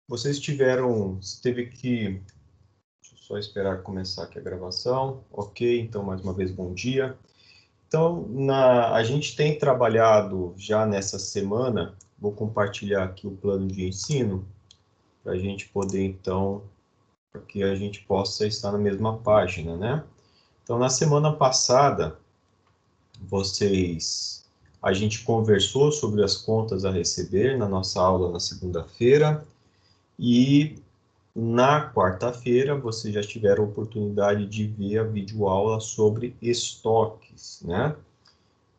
Vocês teve que... Deixa eu só esperar começar aqui a gravação. Ok, então, mais uma vez, bom dia. Então, a gente tem trabalhado já nessa semana, vou compartilhar aqui o plano de ensino, para a gente poder, então, para que a gente possa estar na mesma página, né? Então, na semana passada, a gente conversou sobre as contas a receber na nossa aula na segunda-feira, e na quarta-feira vocês já tiveram a oportunidade de ver a videoaula sobre estoques, né?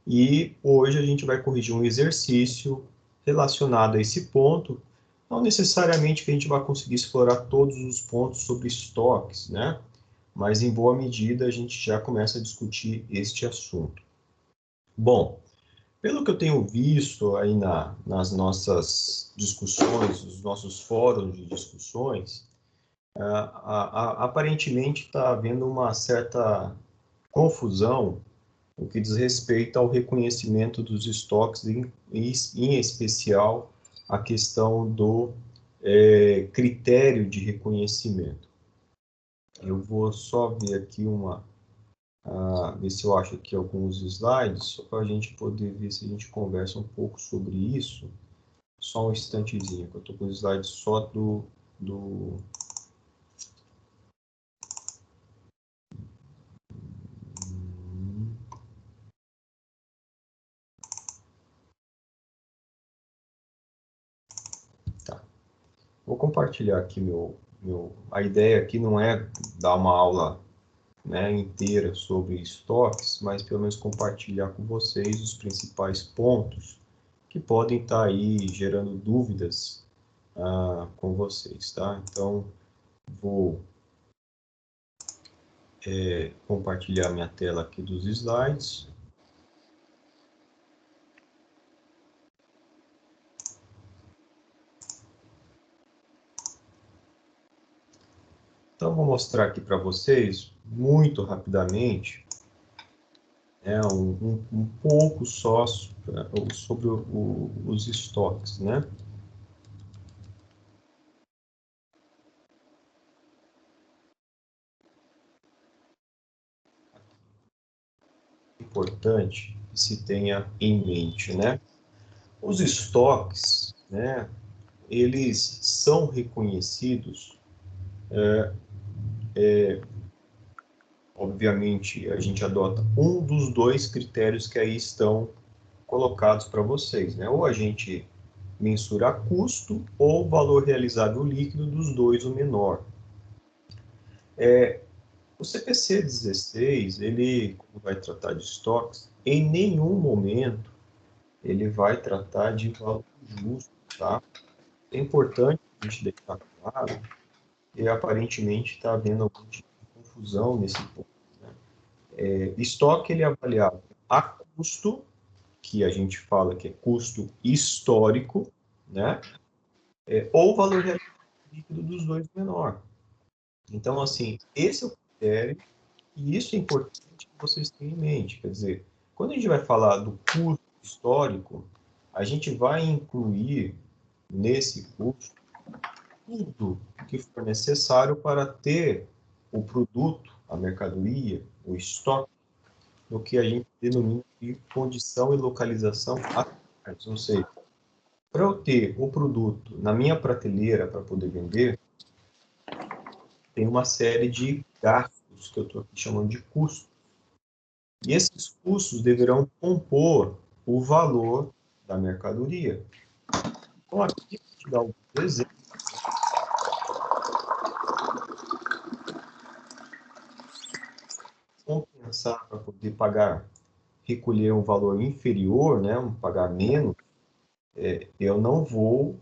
E hoje a gente vai corrigir um exercício relacionado a esse ponto. Não necessariamente que a gente vai conseguir explorar todos os pontos sobre estoques, né? Mas em boa medida a gente já começa a discutir este assunto. Bom, pelo que eu tenho visto aí nas nossas discussões, nos nossos fóruns de discussões, aparentemente está havendo uma certa confusão no que diz respeito ao reconhecimento dos estoques, em especial a questão do critério de reconhecimento. Eu vou só ver aqui ver se eu acho aqui alguns slides, só para a gente poder ver se a gente conversa um pouco sobre isso. Só um instantezinho, que eu estou com os slides só do... Tá. Vou compartilhar aqui a ideia aqui não é dar uma aula, né, inteira sobre estoques, mas pelo menos compartilhar com vocês os principais pontos que podem estar aí gerando dúvidas com vocês, tá? Então, vou compartilhar minha tela aqui dos slides. Então, vou mostrar aqui para vocês, muito rapidamente, um pouco só sobre os estoques, né? Importante que se tenha em mente, né? Os estoques, né, eles são reconhecidos, obviamente, a gente adota um dos dois critérios que aí estão colocados para vocês, né? Ou a gente mensura custo ou valor realizado líquido, dos dois o menor. O CPC 16, ele, quando vai tratar de estoques, em nenhum momento ele vai tratar de valor justo, tá? É importante a gente deixar claro que aparentemente está havendo algum tipo de confusão nesse ponto, né? Estoque ele é avaliado a custo, que a gente fala que é custo histórico, né? Ou valor líquido, dos dois menor. Então, assim, esse é o critério, e isso é importante que vocês tenham em mente. Quer dizer, quando a gente vai falar do custo histórico, a gente vai incluir nesse custo tudo que for necessário para ter o produto, a mercadoria, o estoque, no que a gente denomina de condição e localização atuais. Ou seja, para eu ter o produto na minha prateleira para poder vender, tem uma série de gastos que eu estou aqui chamando de custos. E esses custos deverão compor o valor da mercadoria. Então, aqui, vou te dar um exemplo. Compensar para poder pagar, recolher um valor inferior, né, pagar menos, eu não vou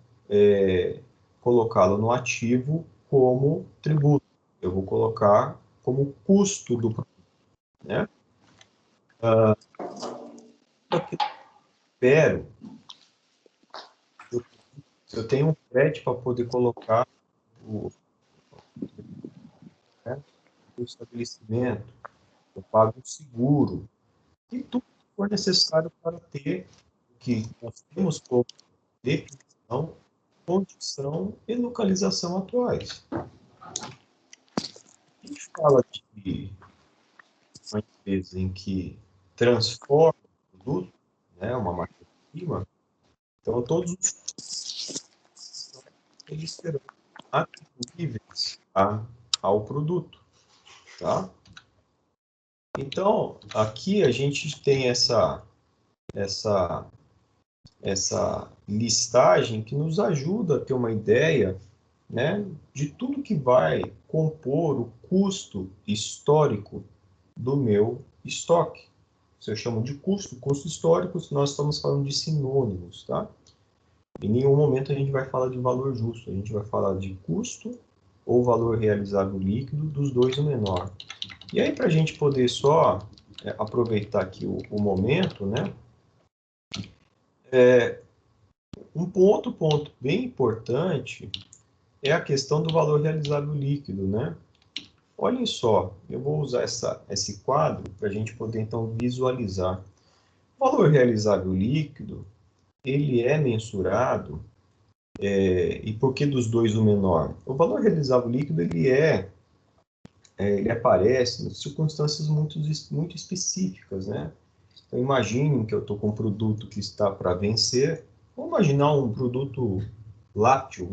colocá-lo no ativo como tributo. Eu vou colocar como custo do produto, né? Eu espero, se eu tenho um crédito para poder colocar né, o estabelecimento, eu pago um seguro, e tudo que for necessário para ter o que nós temos como definição, condição e localização atuais. A gente fala de uma empresa em que transforma o produto, né, uma matéria-prima, então todos os eles serão atribuíveis ao produto, tá? Então, aqui a gente tem essa listagem que nos ajuda a ter uma ideia, né, de tudo que vai compor o custo histórico do meu estoque. Se eu chamo de custo histórico, nós estamos falando de sinônimos, tá? Em nenhum momento a gente vai falar de valor justo, a gente vai falar de custo ou valor realizável líquido, dos dois o menor. E aí, para a gente poder só aproveitar aqui o momento, né? Um outro ponto bem importante é a questão do valor realizável líquido, né? Olhem só, eu vou usar esse quadro para a gente poder, então, visualizar. O valor realizável líquido, ele é mensurado, e por que dos dois o menor? O valor realizável líquido, ele aparece em circunstâncias muito específicas, né? Então, imagine que eu estou com um produto que está para vencer. Vamos imaginar um produto lácteo,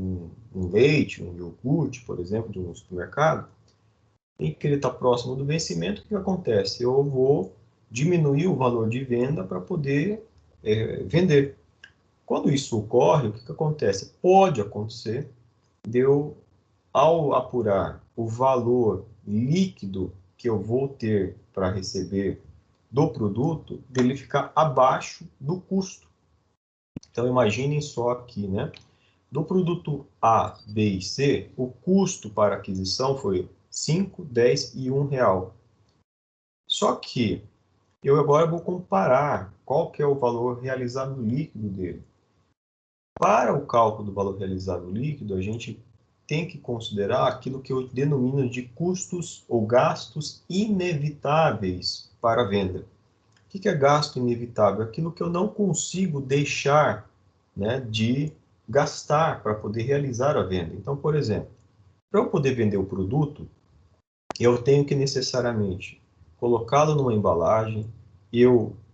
um leite, um iogurte, por exemplo, de um supermercado, em que ele está próximo do vencimento. O que acontece? Eu vou diminuir o valor de venda para poder vender. Quando isso ocorre, o que acontece? Pode acontecer de eu, ao apurar o valor líquido que eu vou ter para receber do produto, dele ficar abaixo do custo. Então, imaginem só aqui, né? Do produto A, B e C, o custo para aquisição foi 5, 10 e R$ 1. Só que eu agora vou comparar qual que é o valor realizável líquido dele. Para o cálculo do valor realizável líquido, a gente tem que considerar aquilo que eu denomino de custos ou gastos inevitáveis para a venda. O que é gasto inevitável? Aquilo que eu não consigo deixar, né, de gastar para poder realizar a venda. Então, por exemplo, para eu poder vender o produto, eu tenho que necessariamente colocá-lo numa embalagem.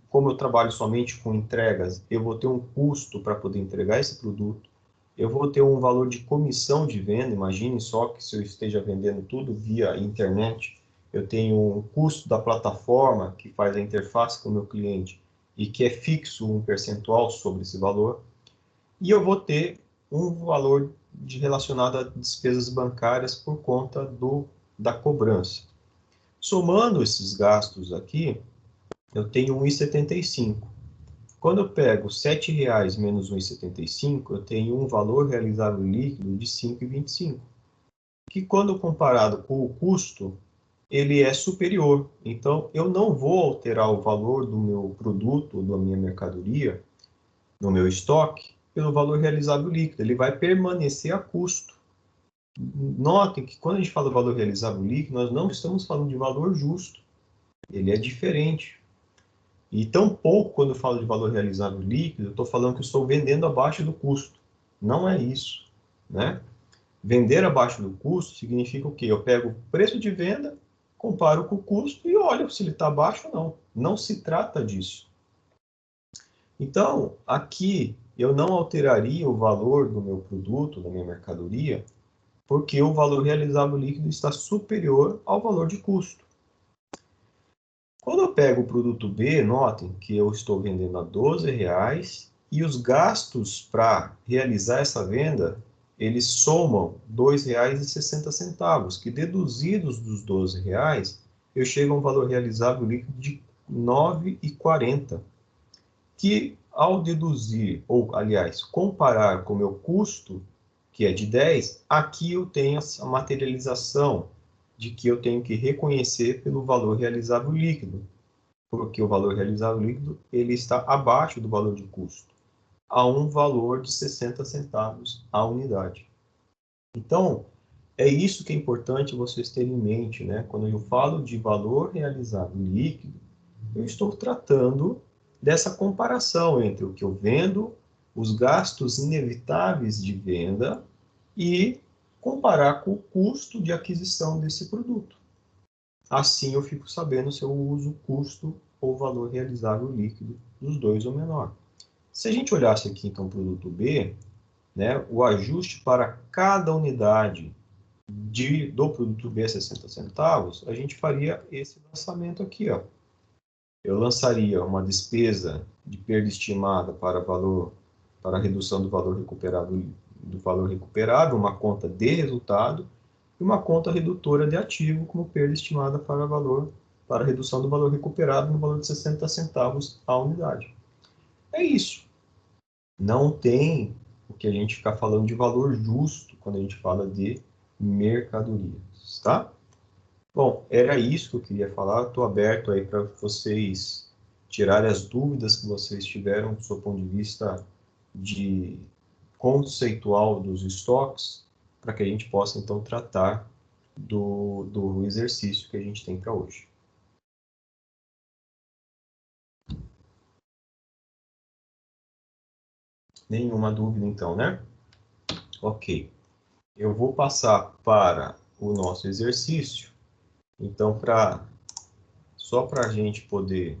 Como eu trabalho somente com entregas, eu vou ter um custo para poder entregar esse produto. Eu vou ter um valor de comissão de venda. Imagine só que se eu esteja vendendo tudo via internet, eu tenho um custo da plataforma que faz a interface com o meu cliente e que é fixo um percentual sobre esse valor. E eu vou ter um valor relacionado a despesas bancárias por conta da cobrança. Somando esses gastos aqui, eu tenho 1,75. Quando eu pego R$ 7,00 menos 1,75, eu tenho um valor realizável líquido de 5,25, que quando comparado com o custo, ele é superior. Então, eu não vou alterar o valor do meu produto, da minha mercadoria, no meu estoque, pelo valor realizável líquido. Ele vai permanecer a custo. Notem que quando a gente fala do valor realizável líquido, nós não estamos falando de valor justo. Ele é diferente. E tampouco, quando eu falo de valor realizável líquido, eu estou falando que eu estou vendendo abaixo do custo. Não é isso, né? Vender abaixo do custo significa o quê? Eu pego o preço de venda, comparo com o custo e olho se ele está abaixo ou não. Não se trata disso. Então, aqui eu não alteraria o valor do meu produto, da minha mercadoria, porque o valor realizável líquido está superior ao valor de custo. Quando eu pego o produto B, notem que eu estou vendendo a R$ 12,00 e os gastos para realizar essa venda, eles somam R$ 2,60, que deduzidos dos R$ 12,00, eu chego a um valor realizável líquido de R$ 9,40, que ao deduzir, ou aliás, comparar com o meu custo, que é de 10, aqui eu tenho a materialização de que eu tenho que reconhecer pelo valor realizável líquido, porque o valor realizável líquido ele está abaixo do valor de custo, a um valor de 60 centavos a unidade. Então, é isso que é importante vocês terem em mente, né? Quando eu falo de valor realizável líquido, eu estou tratando dessa comparação entre o que eu vendo os gastos inevitáveis de venda e comparar com o custo de aquisição desse produto. Assim eu fico sabendo se eu uso custo ou valor realizável líquido dos dois ou menor. Se a gente olhasse aqui então o produto B, né, o ajuste para cada unidade do produto B a 60 centavos, a gente faria esse lançamento aqui, ó. Eu lançaria uma despesa de perda estimada para a redução do valor recuperável, uma conta de resultado e uma conta redutora de ativo como perda estimada para a redução do valor recuperável no valor de 60 centavos a unidade. É isso. Não tem o que a gente ficar falando de valor justo quando a gente fala de mercadorias, tá? Bom, era isso que eu queria falar. Estou aberto aí para vocês tirarem as dúvidas que vocês tiveram do seu ponto de vista de conceitual dos estoques, para que a gente possa, então, tratar do exercício que a gente tem para hoje. Nenhuma dúvida, então, né? Ok. Eu vou passar para o nosso exercício. Então, só para a gente poder,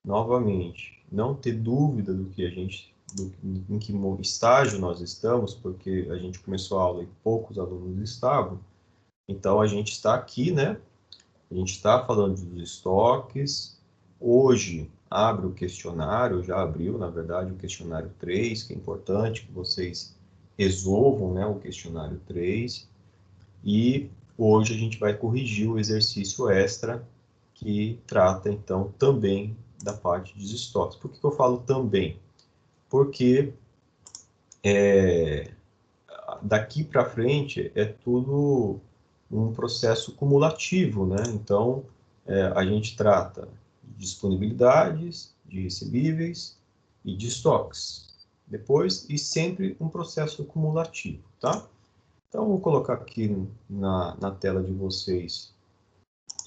novamente, não ter dúvida do que em que estágio nós estamos, porque a gente começou a aula e poucos alunos estavam. Então, a gente está aqui, né? A gente está falando dos estoques. Hoje, abre o questionário, já abriu, na verdade, o questionário 3, que é importante que vocês resolvam, né, o questionário 3. E hoje a gente vai corrigir o exercício extra, que trata, então, também da parte dos estoques. Por que eu falo também? Porque daqui para frente é tudo um processo cumulativo, né? Então, a gente trata de disponibilidades, de recebíveis e de estoques. Depois, e sempre um processo cumulativo, tá? Então, vou colocar aqui na tela de vocês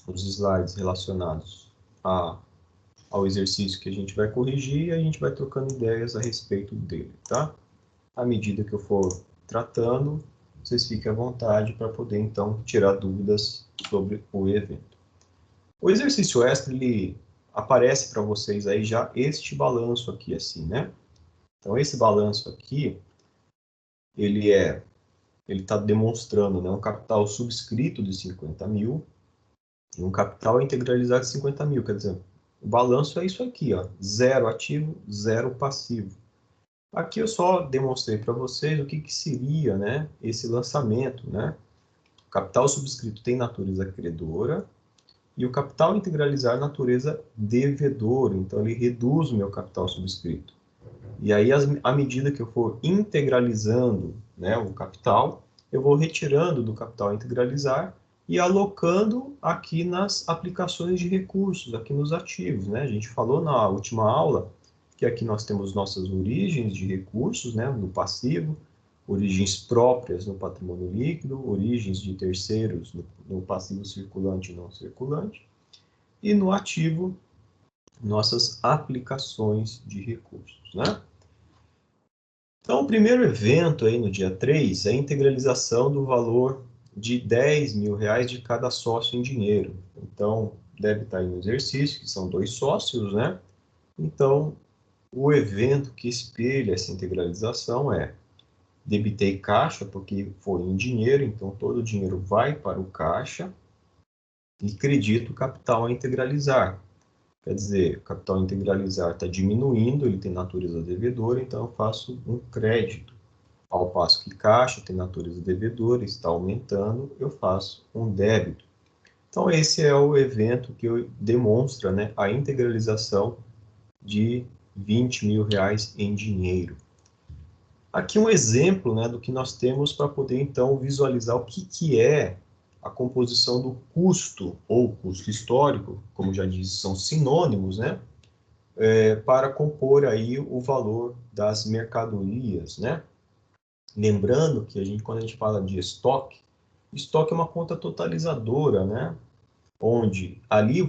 os slides relacionados ao exercício que a gente vai corrigir e a gente vai trocando ideias a respeito dele, tá? À medida que eu for tratando, vocês fiquem à vontade para poder, então, tirar dúvidas sobre o evento. O exercício extra, ele aparece para vocês aí já este balanço aqui, assim, né? Então, esse balanço aqui, ele está demonstrando, né, um capital subscrito de 50 mil e um capital integralizado de 50 mil. Quer dizer, o balanço é isso aqui, ó, 0 ativo, 0 passivo. Aqui eu só demonstrei para vocês o que seria, né, esse lançamento, né? O capital subscrito tem natureza credora e o capital integralizar natureza devedora. Então, ele reduz o meu capital subscrito. E aí, à medida que eu for integralizando, né, o capital, eu vou retirando do capital integralizar e alocando aqui nas aplicações de recursos, aqui nos ativos, né? A gente falou na última aula que aqui nós temos nossas origens de recursos, né, no passivo, origens próprias no patrimônio líquido, origens de terceiros no passivo circulante e não circulante, e no ativo, nossas aplicações de recursos, né? Então, o primeiro evento aí no dia 3 é a integralização do valor de 10 mil reais de cada sócio em dinheiro. Então, deve estar aí no exercício, que são 2 sócios, né? Então, o evento que espelha essa integralização é debitei caixa, porque foi em dinheiro, então todo o dinheiro vai para o caixa, e credito capital a integralizar. Quer dizer, o capital integralizar está diminuindo, ele tem natureza devedora, então eu faço um crédito. Ao passo que caixa tem natureza devedora, está aumentando, eu faço um débito. Então, esse é o evento que demonstra, né, a integralização de 20 mil reais em dinheiro. Aqui um exemplo, né, do que nós temos para poder, então, visualizar o que é a composição do custo, ou custo histórico, como já disse, são sinônimos, né, para compor aí o valor das mercadorias, né? Lembrando que quando a gente fala de estoque é uma conta totalizadora, né? Onde ali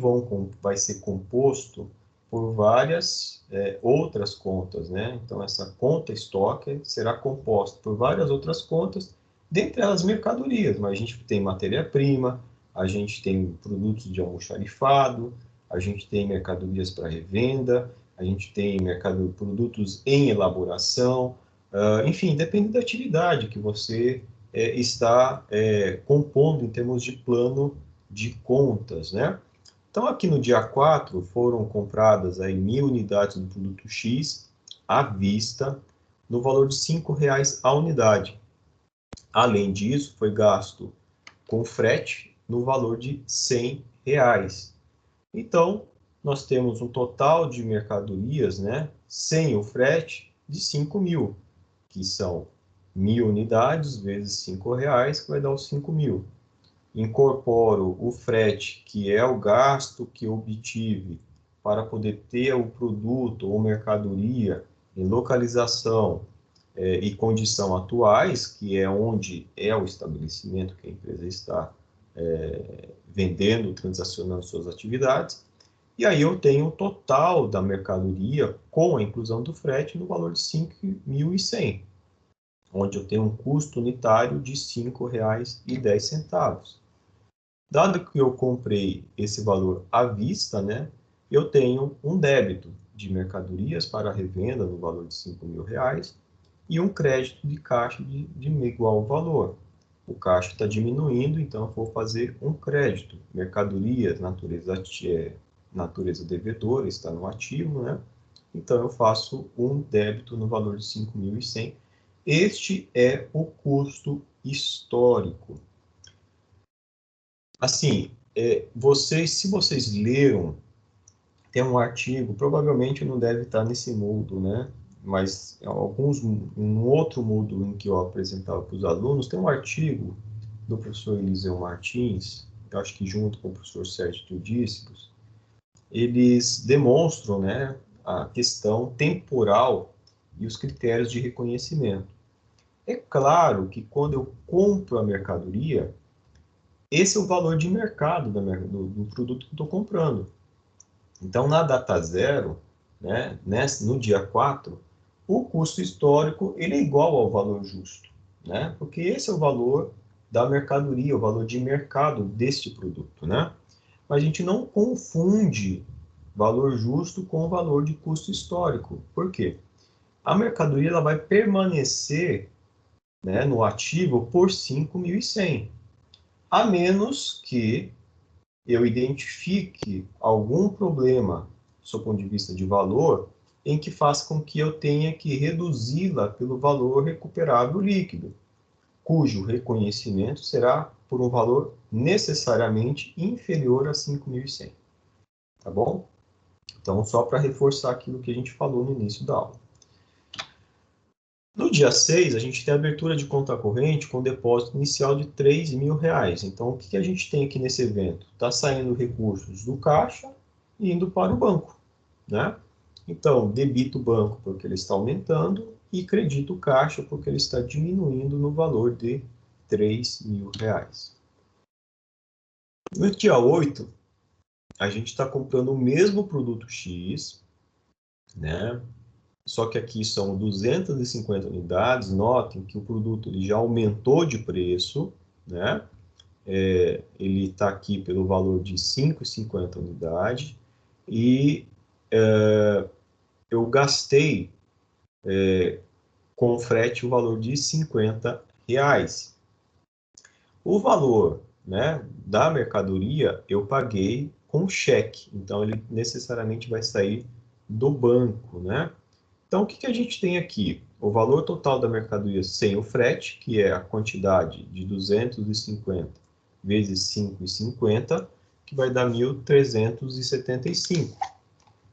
vai ser composto por várias outras contas, né? Então, essa conta estoque será composta por várias outras contas, dentre elas mercadorias, mas a gente tem matéria-prima, a gente tem produtos de almoxarifado, a gente tem mercadorias para revenda, a gente tem produtos em elaboração, enfim, depende da atividade que você está compondo em termos de plano de contas, né? Então, aqui no dia 4, foram compradas aí 1.000 unidades do produto X à vista, no valor de R$ 5,00 a unidade. Além disso, foi gasto com frete no valor de R$ 100,00. Então, nós temos um total de mercadorias, né, sem o frete, de 5.000, que são 1.000 unidades vezes R$ 5,00, que vai dar os 5.000. Incorporo o frete, que é o gasto que eu obtive para poder ter o produto ou mercadoria em localização e condição atuais, que é onde é o estabelecimento que a empresa está vendendo, transacionando suas atividades. E aí eu tenho o total da mercadoria com a inclusão do frete no valor de 5.100, onde eu tenho um custo unitário de R$ 5,10. Dado que eu comprei esse valor à vista, né, eu tenho um débito de mercadorias para revenda no valor de R$ 5.000 e um crédito de caixa de igual valor. O caixa está diminuindo, então eu vou fazer um crédito. Mercadorias, natureza devedora, está no ativo, né? Então eu faço um débito no valor de 5.100. Este é o custo histórico. Assim, se vocês leram, tem um artigo, provavelmente não deve estar nesse Moodle, né? Mas um outro Moodle em que eu apresentava para os alunos, tem um artigo do professor Eliseu Martins, eu acho que junto com o professor Sérgio Teodísicos, eles demonstram, né, a questão temporal e os critérios de reconhecimento. É claro que quando eu compro a mercadoria, esse é o valor de mercado do produto que estou comprando. Então, na data zero, né, no dia 4, o custo histórico ele é igual ao valor justo, né? Porque esse é o valor da mercadoria, o valor de mercado deste produto, né? Mas a gente não confunde valor justo com o valor de custo histórico. Por quê? A mercadoria ela vai permanecer, né, no ativo por 5.100, a menos que eu identifique algum problema, do ponto de vista de valor, em que faça com que eu tenha que reduzi-la pelo valor recuperável líquido, cujo reconhecimento será por um valor necessariamente inferior a 5.100. Tá bom? Então, só para reforçar aquilo que a gente falou no início da aula. No dia 6, a gente tem a abertura de conta corrente com depósito inicial de R$ 3.000. Então, o que a gente tem aqui nesse evento? Está saindo recursos do caixa e indo para o banco, né? Então, debito o banco porque ele está aumentando e credito o caixa porque ele está diminuindo no valor de R$ 3.000. No dia 8, a gente está comprando o mesmo produto X, né? Só que aqui são 250 unidades. Notem que o produto ele já aumentou de preço, né? Ele está aqui pelo valor de 5,50 unidade e eu gastei com frete o valor de R$ 50. O valor, né, da mercadoria eu paguei com cheque, então ele necessariamente vai sair do banco, né? Então, o que a gente tem aqui? O valor total da mercadoria sem o frete, que é a quantidade de 250 vezes 5,50, que vai dar 1.375.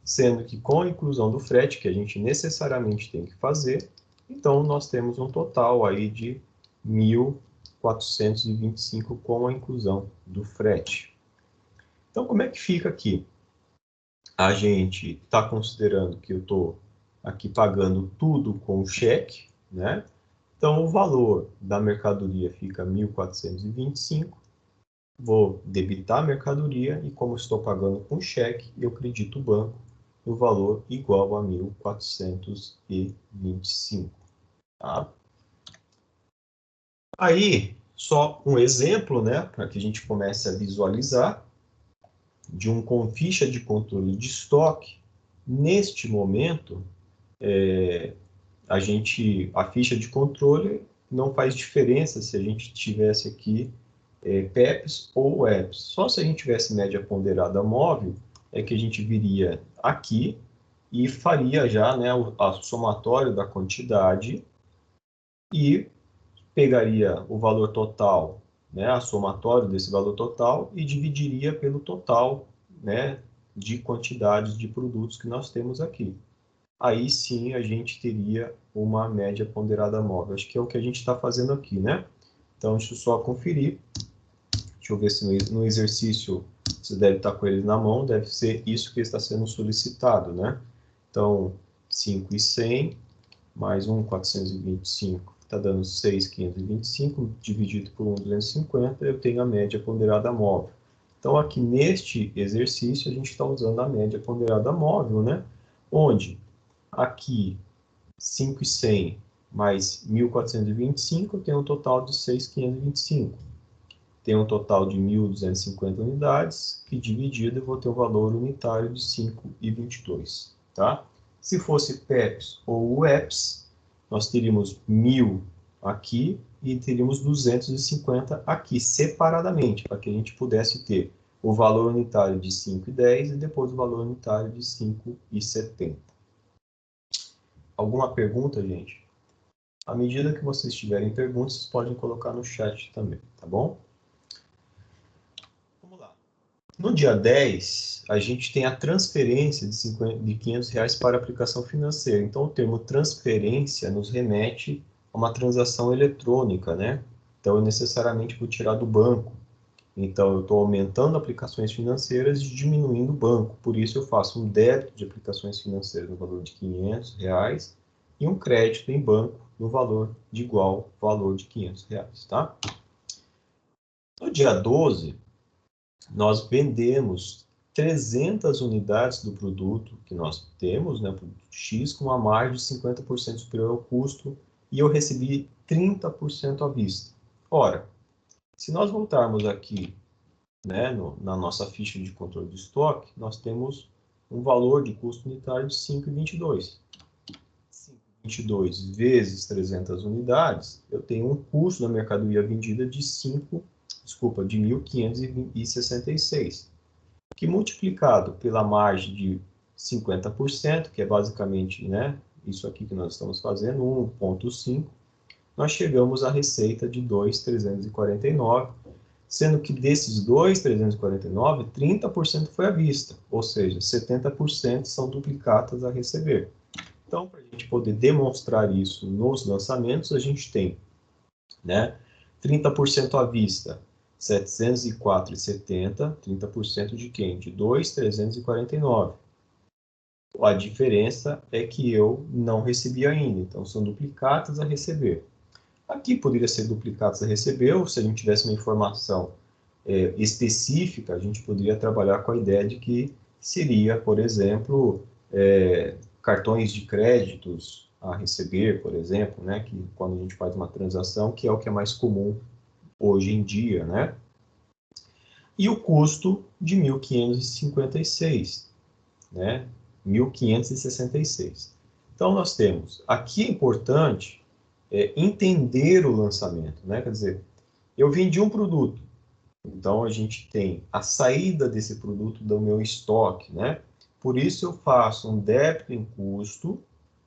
Sendo que com a inclusão do frete, que a gente necessariamente tem que fazer, então nós temos um total aí de 1.425 com a inclusão do frete. Então, como é que fica aqui? A gente está considerando que eu estou aqui pagando tudo com cheque, né? Então, o valor da mercadoria fica 1.425. Vou debitar a mercadoria e, como estou pagando com cheque, eu acredito o banco no valor igual a 1.425. Tá? Aí, só um exemplo, né, para que a gente comece a visualizar, de com ficha de controle de estoque. Neste momento, a ficha de controle não faz diferença se a gente tivesse aqui PEPs ou WEPs. Só se a gente tivesse média ponderada móvel, é que a gente viria aqui e faria já, né, a somatório da quantidade e pegaria o valor total, né, a somatório desse valor total e dividiria pelo total, né, de quantidades de produtos que nós temos aqui. Aí sim a gente teria uma média ponderada móvel. Acho que é o que a gente está fazendo aqui, né? Então, deixa eu só conferir. Deixa eu ver se no exercício você deve estar com ele na mão, deve ser isso que está sendo solicitado, né? Então, 5.100 mais 1.425 está dando 6.525, dividido por 1.250, eu tenho a média ponderada móvel. Então, aqui neste exercício, a gente está usando a média ponderada móvel, né? Onde aqui 5.100 mais 1.425 tem um total de 6.525. Tem um total de 1.250 unidades, que dividido eu vou ter um valor unitário de 5,22. Tá? Se fosse PEPs ou UEPs, nós teríamos 1.000 aqui e teríamos 250 aqui, separadamente, para que a gente pudesse ter o valor unitário de 5,10 e depois o valor unitário de 5,70. Alguma pergunta, gente? À medida que vocês tiverem perguntas, vocês podem colocar no chat também, tá bom? Vamos lá. No dia 10, a gente tem a transferência de R$500 para aplicação financeira. Então, o termo transferência nos remete a uma transação eletrônica, né? Então, eu necessariamente vou tirar do banco. Então, eu estou aumentando aplicações financeiras e diminuindo o banco. Por isso, eu faço um débito de aplicações financeiras no valor de R$500 e um crédito em banco no valor de igual valor de R$500, tá? No dia 12, nós vendemos 300 unidades do produto que nós temos, né, produto X, com uma margem de 50% superior ao custo, e eu recebi 30% à vista. Ora, se nós voltarmos aqui, né, na nossa ficha de controle de estoque, nós temos um valor de custo unitário de 5,22. 5,22 vezes 300 unidades, eu tenho um custo da mercadoria vendida de 1.566, que multiplicado pela margem de 50%, que é basicamente, né, isso aqui que nós estamos fazendo, 1,5, nós chegamos à receita de 2.349, sendo que desses 2.349, 30% foi à vista, ou seja, 70% são duplicatas a receber. Então, para a gente poder demonstrar isso nos lançamentos, a gente tem, né, 30% à vista, 704,70, 30% de quem? De 2.349. A diferença é que eu não recebi ainda, então são duplicatas a receber. Aqui poderia ser duplicados a receber, ou se a gente tivesse uma informação específica, a gente poderia trabalhar com a ideia de que seria, por exemplo, cartões de créditos a receber, por exemplo, né, que quando a gente faz uma transação, que é o que é mais comum hoje em dia, né? E o custo de 1.556, né? 1.566. Então, nós temos, aqui é importante entender o lançamento, né? Quer dizer, eu vendi um produto, então a gente tem a saída desse produto do meu estoque, né? Por isso eu faço um débito em custo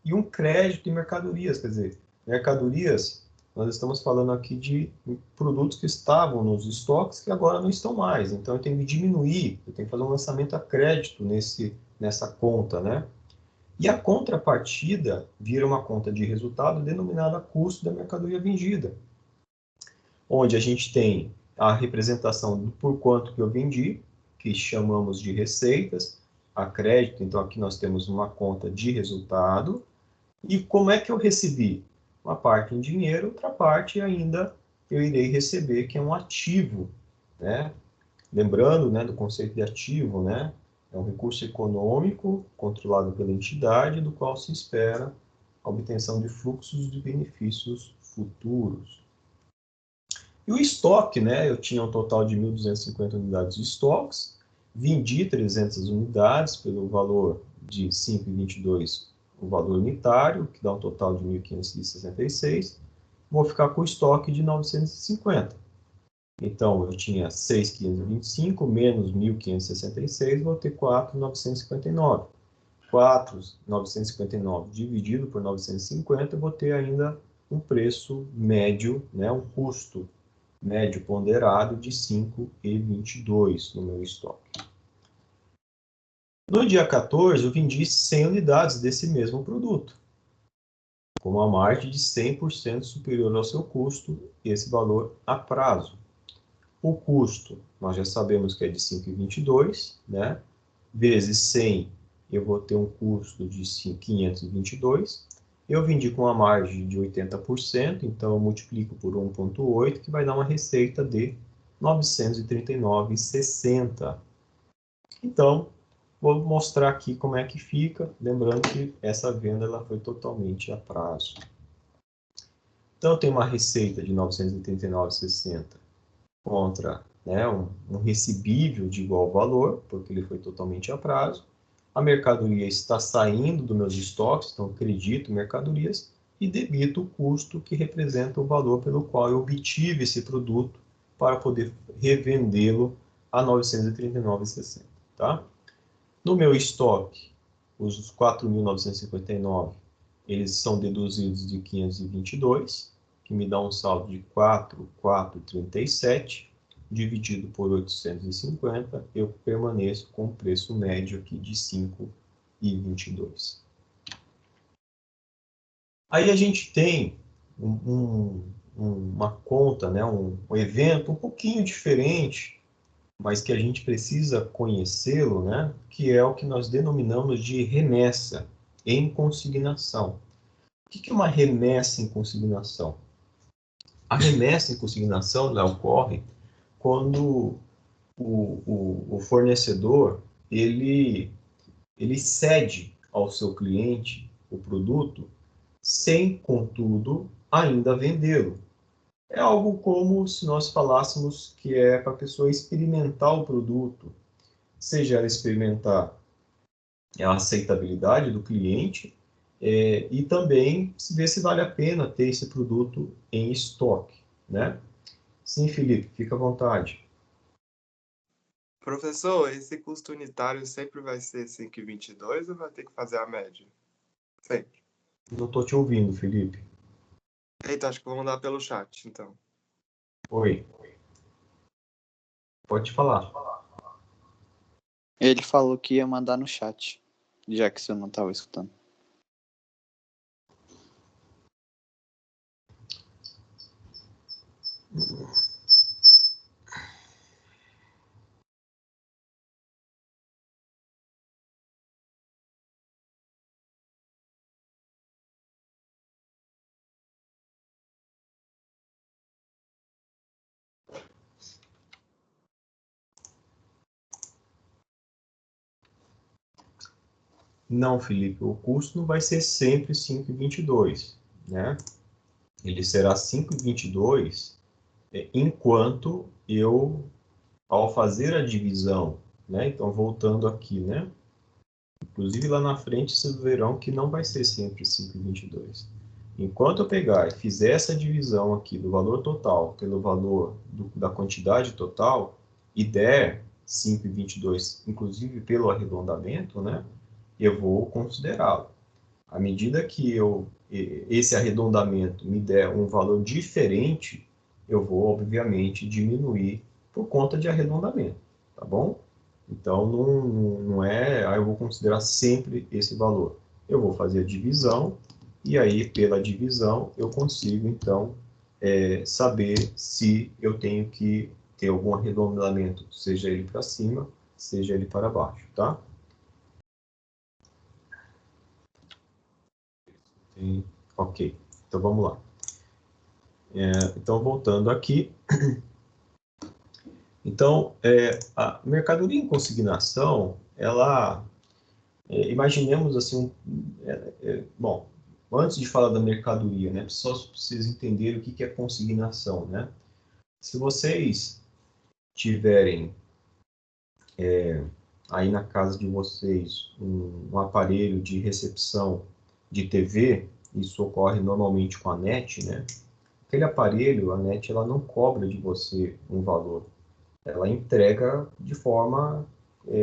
e um crédito em mercadorias, quer dizer, mercadorias, nós estamos falando aqui de produtos que estavam nos estoques que agora não estão mais, então eu tenho que diminuir, eu tenho que fazer um lançamento a crédito nessa conta, né? E a contrapartida vira uma conta de resultado denominada custo da mercadoria vendida, onde a gente tem a representação do por quanto que eu vendi, que chamamos de receitas, a crédito, então aqui nós temos uma conta de resultado, e como é que eu recebi? Uma parte em dinheiro, outra parte ainda eu irei receber, que é um ativo, né? Lembrando, né, do conceito de ativo, né? É um recurso econômico controlado pela entidade, do qual se espera a obtenção de fluxos de benefícios futuros. E o estoque, né? Eu tinha um total de 1.250 unidades de estoques, vendi 300 unidades pelo valor de 5,22, o valor unitário, que dá um total de 1.566. Vou ficar com o estoque de 950. Então, eu tinha 6.525 menos 1.566, vou ter 4.959. 4.959 dividido por 950, eu vou ter ainda um preço médio, né, um custo médio ponderado de 5,22 no meu estoque. No dia 14, eu vendi 100 unidades desse mesmo produto, com uma margem de 100% superior ao seu custo, esse valor a prazo. O custo, nós já sabemos que é de 5,22, né? Vezes 100, eu vou ter um custo de 522. Eu vendi com uma margem de 80%, então eu multiplico por 1,8, que vai dar uma receita de 939,60. Então, vou mostrar aqui como é que fica, lembrando que essa venda ela foi totalmente a prazo. Então, eu tenho uma receita de 939,60 contra, né, um recebível de igual valor, porque ele foi totalmente a prazo. A mercadoria está saindo dos meus estoques, então credito mercadorias e debito o custo que representa o valor pelo qual eu obtive esse produto para poder revendê-lo a 939,60, tá? No meu estoque, os 4.959, eles são deduzidos de 522, que me dá um saldo de 4.437, dividido por 850, eu permaneço com o preço médio aqui de 5,22. Aí a gente tem uma conta, né, um evento um pouquinho diferente, mas que a gente precisa conhecê-lo, né, que é o que nós denominamos de remessa em consignação. O que é uma remessa em consignação? A remessa em consignação ela ocorre quando o fornecedor ele cede ao seu cliente o produto sem, contudo, ainda vendê-lo. É algo como se nós falássemos que é para a pessoa experimentar o produto, seja ela experimentar a aceitabilidade do cliente e também ver se vale a pena ter esse produto em estoque, né? Sim, Felipe, fica à vontade. Professor, esse custo unitário sempre vai ser 5,22 ou vai ter que fazer a média? Sempre. Não estou te ouvindo, Felipe. Eita, acho que vou mandar pelo chat, então. Oi. Pode falar. Ele falou que ia mandar no chat, já que você não estava escutando. Não, Felipe, o custo não vai ser sempre 5,22, né? Ele será 5,22 enquanto eu, ao fazer a divisão, né? Então, voltando aqui, né? Inclusive, lá na frente, vocês verão que não vai ser sempre 5,22. Enquanto eu pegar e fizer essa divisão aqui do valor total pelo valor da quantidade total e der 5,22, inclusive pelo arredondamento, né? Eu vou considerá-lo. À medida que esse arredondamento me der um valor diferente, eu vou, obviamente, diminuir por conta de arredondamento, tá bom? Então, não é, eu vou considerar sempre esse valor. Eu vou fazer a divisão, e aí, pela divisão, eu consigo, então, saber se eu tenho que ter algum arredondamento, seja ele para cima, seja ele para baixo, tá? Ok, então vamos lá. Então, voltando aqui. Então, a mercadoria em consignação, ela, imaginemos assim, bom, antes de falar da mercadoria, né, só precisa entender o que é consignação, né? Se vocês tiverem aí na casa de vocês um aparelho de recepção de TV, isso ocorre normalmente com a NET, né? Aquele aparelho, a NET, ela não cobra de você um valor, ela entrega de forma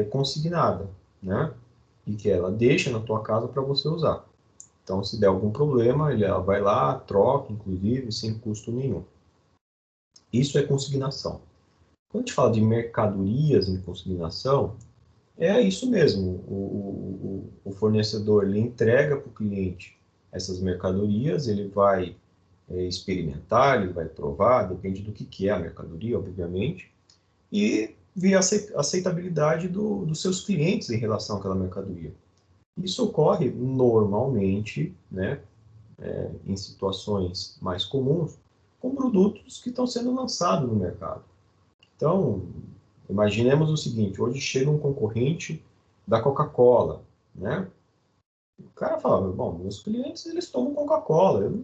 consignada, né? E que ela deixa na tua casa para você usar. Então, se der algum problema, ela vai lá, troca, inclusive, sem custo nenhum. Isso é consignação. Quando a gente fala de mercadorias em consignação, é isso mesmo. O fornecedor ele entrega para o cliente essas mercadorias, ele vai experimentar, ele vai provar, depende do que é a mercadoria, obviamente, e ver a aceitabilidade dos seus clientes em relação àquela mercadoria. Isso ocorre normalmente, né, em situações mais comuns, com produtos que estão sendo lançados no mercado. Então, imaginemos o seguinte, hoje chega um concorrente da Coca-Cola, né? O cara fala, bom, meus clientes, eles tomam Coca-Cola, eu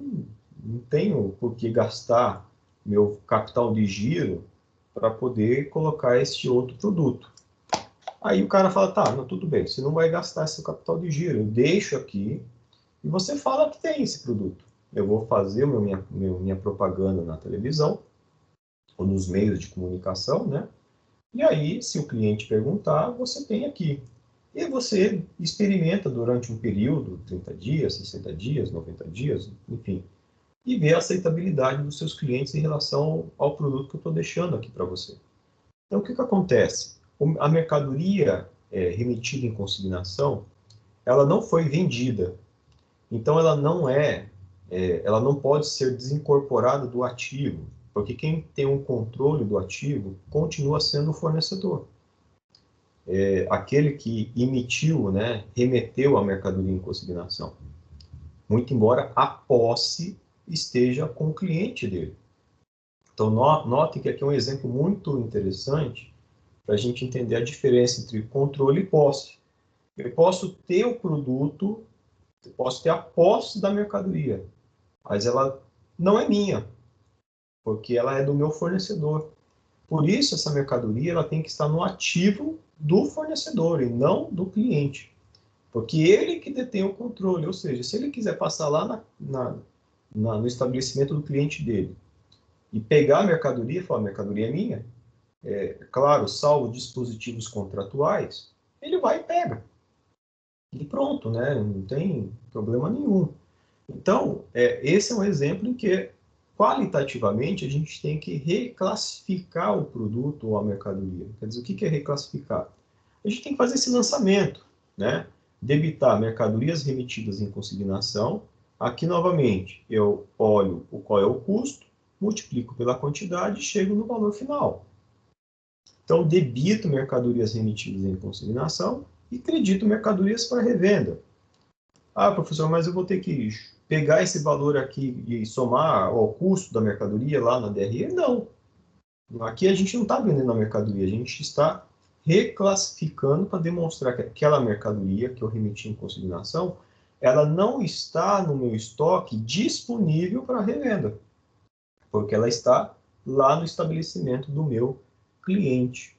não tenho por que gastar meu capital de giro para poder colocar este outro produto. Aí o cara fala, tá, não, tudo bem, você não vai gastar esse capital de giro, eu deixo aqui e você fala que tem esse produto. Eu vou fazer minha propaganda na televisão ou nos meios de comunicação, né? E aí, se o cliente perguntar, você tem aqui. E você experimenta durante um período, 30 dias, 60 dias, 90 dias, enfim, e vê a aceitabilidade dos seus clientes em relação ao produto que eu estou deixando aqui para você. Então, o que acontece? A mercadoria remetida em consignação, ela não foi vendida. Então, ela não pode ser desincorporada do ativo, porque quem tem um controle do ativo continua sendo o fornecedor. Aquele que emitiu, né, remeteu a mercadoria em consignação. Muito embora a posse esteja com o cliente dele. Então, note que aqui é um exemplo muito interessante para a gente entender a diferença entre controle e posse. Eu posso ter o produto, eu posso ter a posse da mercadoria, mas ela não é minha, porque ela é do meu fornecedor. Por isso, essa mercadoria ela tem que estar no ativo do fornecedor e não do cliente. Porque ele que detém o controle, ou seja, se ele quiser passar lá no estabelecimento do cliente dele e pegar a mercadoria e falar, a mercadoria é minha, claro, salvo dispositivos contratuais, ele vai e pega. E pronto, né? Não tem problema nenhum. Então, esse é um exemplo em que, qualitativamente, a gente tem que reclassificar o produto ou a mercadoria. Quer dizer, o que é reclassificar? A gente tem que fazer esse lançamento, né? Debitar mercadorias remetidas em consignação. Aqui, novamente, eu olho qual é o custo, multiplico pela quantidade e chego no valor final. Então, debito mercadorias remetidas em consignação e credito mercadorias para revenda. Ah, professor, mas eu vou ter que pegar esse valor aqui e somar ao custo da mercadoria lá na DRE? Não. Aqui a gente não está vendendo a mercadoria, a gente está reclassificando para demonstrar que aquela mercadoria que eu remeti em consignação, ela não está no meu estoque disponível para revenda, porque ela está lá no estabelecimento do meu cliente.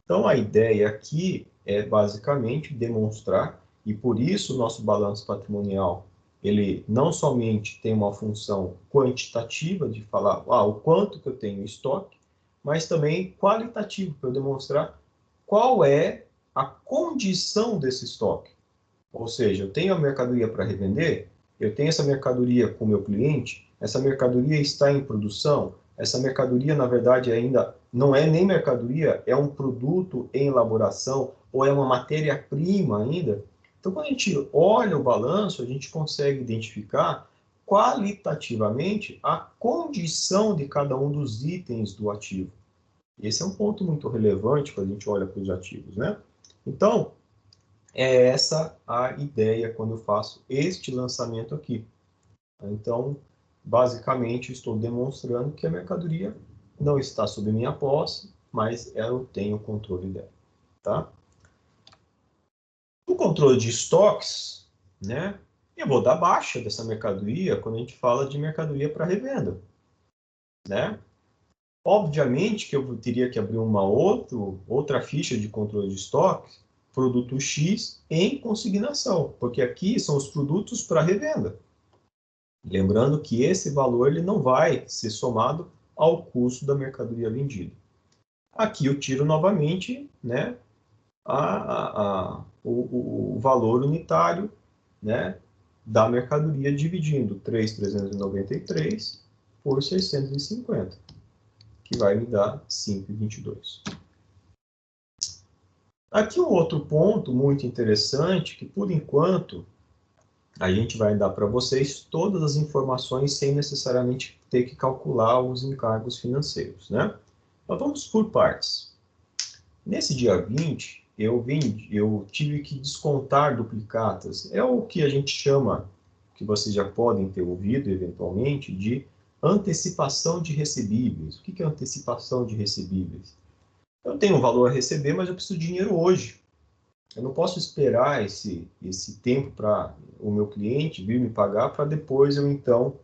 Então, a ideia aqui é basicamente demonstrar, e por isso o nosso balanço patrimonial, ele não somente tem uma função quantitativa de falar o quanto que eu tenho em estoque, mas também qualitativo, para eu demonstrar qual é a condição desse estoque. Ou seja, eu tenho a mercadoria para revender, eu tenho essa mercadoria com o meu cliente, essa mercadoria está em produção, essa mercadoria, na verdade, ainda não é nem mercadoria, é um produto em elaboração ou é uma matéria-prima ainda. Então, quando a gente olha o balanço, a gente consegue identificar qualitativamente a condição de cada um dos itens do ativo. Esse é um ponto muito relevante quando a gente olha para os ativos, né? Então, é essa a ideia quando eu faço este lançamento aqui. Então, basicamente, estou demonstrando que a mercadoria não está sob minha posse, mas eu tenho o controle dela, tá? No controle de estoques, né, eu vou dar baixa dessa mercadoria quando a gente fala de mercadoria para revenda, né? Obviamente que eu teria que abrir uma outra ficha de controle de estoque, produto X em consignação, porque aqui são os produtos para revenda. Lembrando que esse valor ele não vai ser somado ao custo da mercadoria vendida. Aqui eu tiro novamente, né, o valor unitário, né, da mercadoria dividindo 3.393 por 650, que vai me dar 5,22. Aqui um outro ponto muito interessante, que por enquanto a gente vai dar para vocês todas as informações sem necessariamente ter que calcular os encargos financeiros, né? Mas vamos por partes. Nesse dia 20, eu tive que descontar duplicatas. É o que a gente chama, que vocês já podem ter ouvido eventualmente, de antecipação de recebíveis. O que é antecipação de recebíveis? Eu tenho um valor a receber, mas eu preciso de dinheiro hoje. Eu não posso esperar esse tempo para o meu cliente vir me pagar para depois eu, então,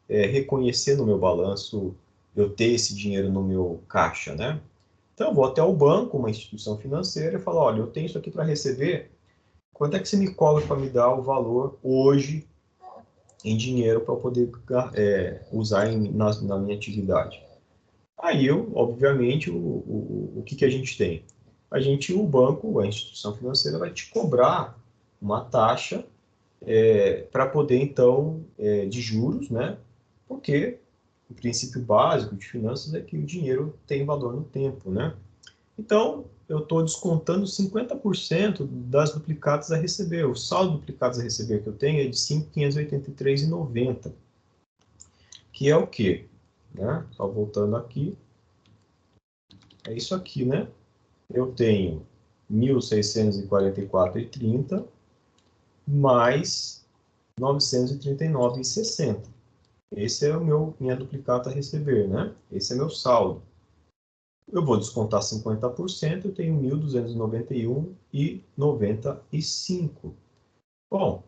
reconhecer no meu balanço, eu ter esse dinheiro no meu caixa, né? Então, eu vou até o banco, uma instituição financeira, e falo, olha, eu tenho isso aqui para receber, quanto é que você me cobra para me dar o valor hoje em dinheiro para eu poder usar na minha atividade? Aí, obviamente, o que a gente tem? O banco, a instituição financeira vai te cobrar uma taxa para poder, então, de juros, né? Porque o princípio básico de finanças é que o dinheiro tem valor no tempo, né? Então, eu estou descontando 50% das duplicatas a receber. O saldo de duplicatas a receber que eu tenho é de 5.583,90, que é o quê? Né? Só voltando aqui, é isso aqui, né? Eu tenho 1.644,30 mais 939,60. Esse é minha duplicata a receber, né? Esse é meu saldo. Eu vou descontar 50%, eu tenho 1.291,95. Bom,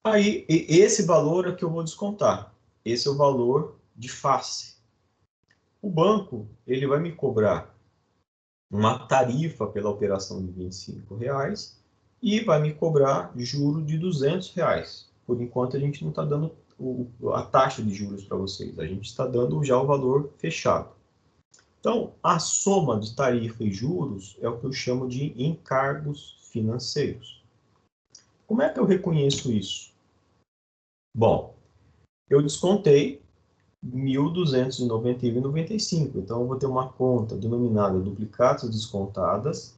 aí esse valor é que eu vou descontar. Esse é o valor de face. O banco, ele vai me cobrar uma tarifa pela operação de R$25 e vai me cobrar juro de R$200. Por enquanto, a gente não está dando a taxa de juros para vocês. A gente está dando já o valor fechado. Então, a soma de tarifa e juros é o que eu chamo de encargos financeiros. Como é que eu reconheço isso? Bom, eu descontei 1.291,95. Então, eu vou ter uma conta denominada duplicatas descontadas.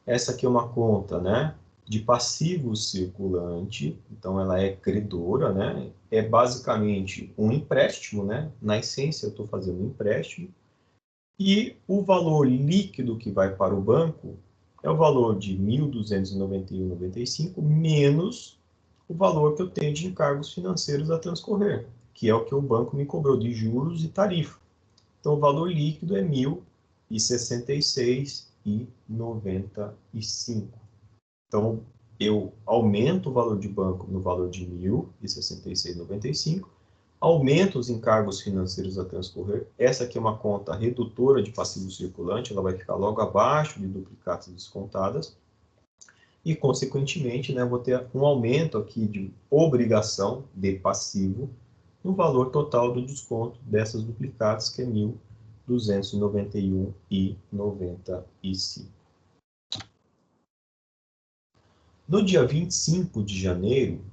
Essa aqui é uma conta, né, de passivo circulante. Então, ela é credora, né? É basicamente um empréstimo, né? Na essência, eu estou fazendo um empréstimo. E o valor líquido que vai para o banco é o valor de 1.291,95 menos o valor que eu tenho de encargos financeiros a transcorrer, que é o que o banco me cobrou de juros e tarifa. Então, o valor líquido é 1.066,95. Então, eu aumento o valor de banco no valor de 1.066,95, aumenta os encargos financeiros a transcorrer. Essa aqui é uma conta redutora de passivo circulante, ela vai ficar logo abaixo de duplicatas descontadas. E, consequentemente, né, vou ter um aumento aqui de obrigação de passivo no valor total do desconto dessas duplicatas, que é 1.291,95. No dia 25 de janeiro,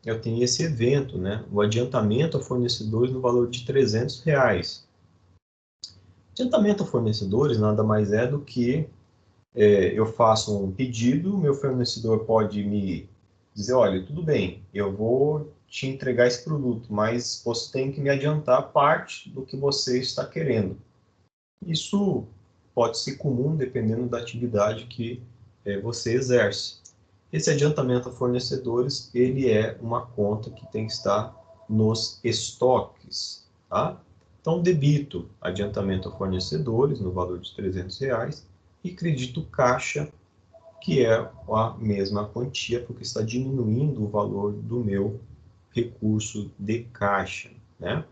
eu tenho esse evento, né? O adiantamento a fornecedores no valor de R$300. Adiantamento a fornecedores nada mais é do que eu faço um pedido, meu fornecedor pode me dizer, olha, tudo bem, eu vou te entregar esse produto, mas você tem que me adiantar parte do que você está querendo. Isso pode ser comum dependendo da atividade que você exerce. Esse adiantamento a fornecedores, ele é uma conta que tem que estar nos estoques, tá? Então, debito adiantamento a fornecedores no valor de R$300 e credito caixa, que é a mesma quantia, porque está diminuindo o valor do meu recurso de caixa, né?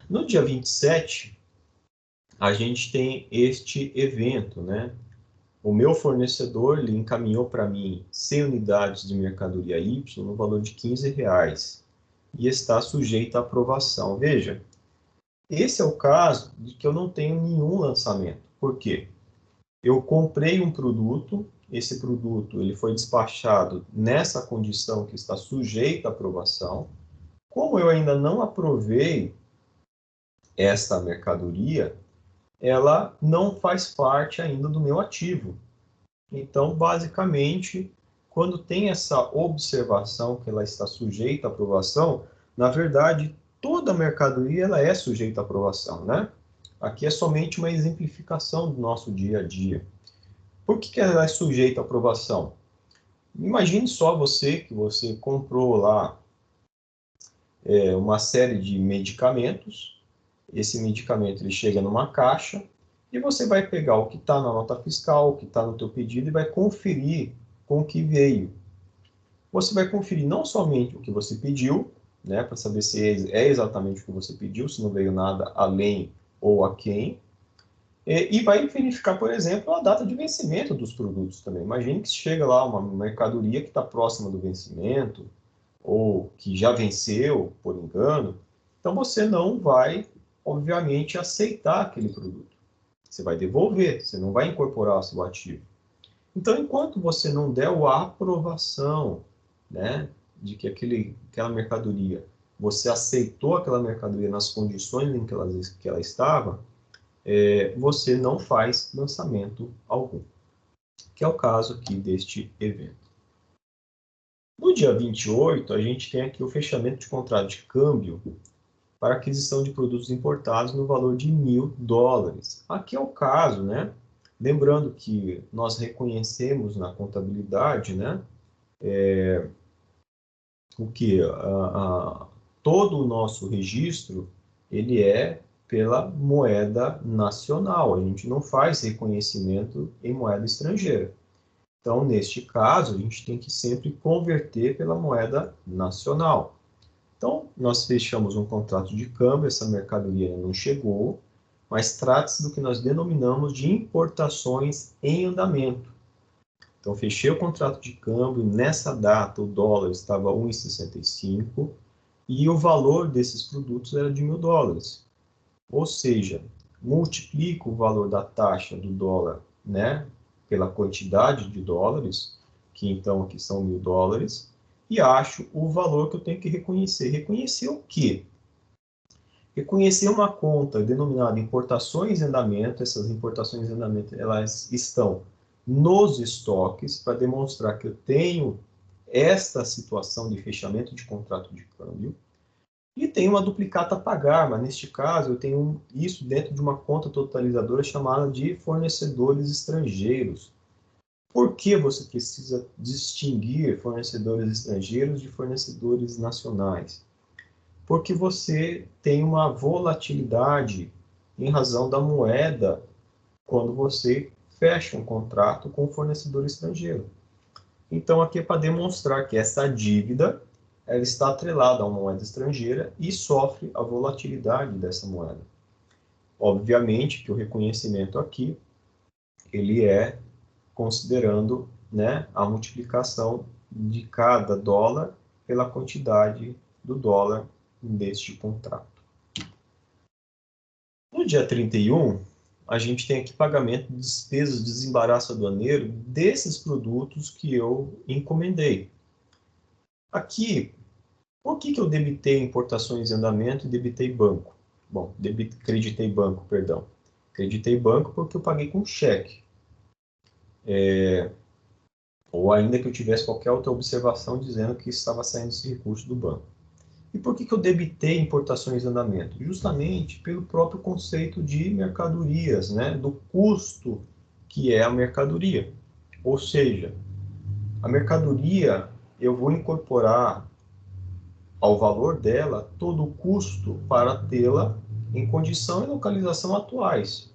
No dia 27, a gente tem este evento, né? O meu fornecedor ele encaminhou para mim 100 unidades de mercadoria Y no valor de R$15 e está sujeito à aprovação. Veja, esse é o caso de que eu não tenho nenhum lançamento. Por quê? Eu comprei um produto, esse produto ele foi despachado nessa condição que está sujeito à aprovação. Como eu ainda não aprovei esta mercadoria, ela não faz parte ainda do meu ativo. Então, basicamente, quando tem essa observação que ela está sujeita à aprovação, na verdade, toda mercadoria ela é sujeita à aprovação, né? Aqui é somente uma exemplificação do nosso dia a dia. Por que ela é sujeita à aprovação? Imagine só que você comprou lá uma série de medicamentos. Esse medicamento ele chega numa caixa e você vai pegar o que está na nota fiscal, o que está no teu pedido e vai conferir com o que veio. Você vai conferir não somente o que você pediu, né, para saber se é exatamente o que você pediu, se não veio nada além ou aquém, e vai verificar, por exemplo, a data de vencimento dos produtos também. Imagine que chega lá uma mercadoria que está próxima do vencimento, ou que já venceu, por engano, então você não vai, obviamente, aceitar aquele produto. Você vai devolver, você não vai incorporar ao seu ativo. Então, enquanto você não der a aprovação, né, de que aquela mercadoria, você aceitou aquela mercadoria nas condições em que ela estava, você não faz lançamento algum, que é o caso aqui deste evento. No dia 28, a gente tem aqui o fechamento de contrato de câmbio para aquisição de produtos importados no valor de $1.000. Aqui é o caso, né? Lembrando que nós reconhecemos na contabilidade, né? Todo o nosso registro, ele é pela moeda nacional. A gente não faz reconhecimento em moeda estrangeira. Então, neste caso, a gente tem que sempre converter pela moeda nacional. Então, nós fechamos um contrato de câmbio, essa mercadoria ainda não chegou, mas trata-se do que nós denominamos de importações em andamento. Então, fechei o contrato de câmbio, nessa data o dólar estava 1,65 e o valor desses produtos era de $1.000. Ou seja, multiplico o valor da taxa do dólar, né, pela quantidade de dólares, que então aqui são $1.000, e acho o valor que eu tenho que reconhecer. Reconhecer o quê? Reconhecer uma conta denominada importações em andamento. Essas importações em andamento, elas estão nos estoques para demonstrar que eu tenho esta situação de fechamento de contrato de câmbio. E tem uma duplicata a pagar, mas neste caso eu tenho isso dentro de uma conta totalizadora chamada de fornecedores estrangeiros. Por que você precisa distinguir fornecedores estrangeiros de fornecedores nacionais? Porque você tem uma volatilidade em razão da moeda quando você fecha um contrato com um fornecedor estrangeiro. Então, aqui é para demonstrar que essa dívida ela está atrelada a uma moeda estrangeira e sofre a volatilidade dessa moeda. Obviamente que o reconhecimento aqui ele é considerando, né, a multiplicação de cada dólar pela quantidade do dólar deste contrato. No dia 31, a gente tem aqui pagamento de despesas de desembaraço aduaneiro desses produtos que eu encomendei. Aqui, por que eu debitei importações em andamento e debitei banco? Bom, creditei banco, perdão. Creditei banco porque eu paguei com cheque. Ou ainda que eu tivesse qualquer outra observação dizendo que estava saindo esse recurso do banco. E por que eu debitei importações em andamento? Justamente pelo próprio conceito de mercadorias, né? Do custo que é a mercadoria. Ou seja, a mercadoria eu vou incorporar ao valor dela todo o custo para tê-la em condição e localização atuais.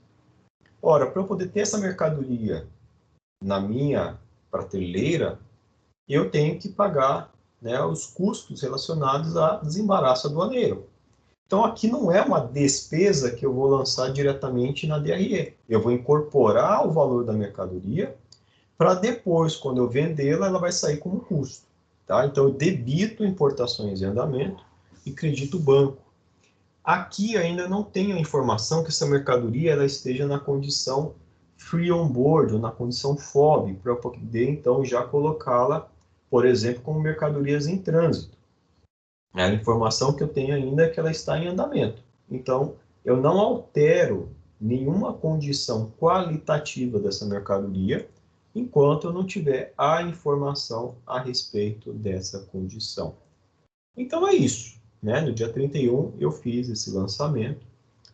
Ora, para eu poder ter essa mercadoria na minha prateleira, eu tenho que pagar, né, os custos relacionados a desembaraço aduaneiro. Então, aqui não é uma despesa que eu vou lançar diretamente na DRE. Eu vou incorporar o valor da mercadoria para depois, quando eu vendê-la, ela vai sair como custo. Tá? Então, eu debito importações em andamento e credito o banco. Aqui ainda não tenho a informação que essa mercadoria ela esteja na condição free on board, ou na condição FOB, para eu poder, então, já colocá-la, por exemplo, como mercadorias em trânsito. A informação que eu tenho ainda é que ela está em andamento. Então, eu não altero nenhuma condição qualitativa dessa mercadoria enquanto eu não tiver a informação a respeito dessa condição. Então, é isso. Né? No dia 31, eu fiz esse lançamento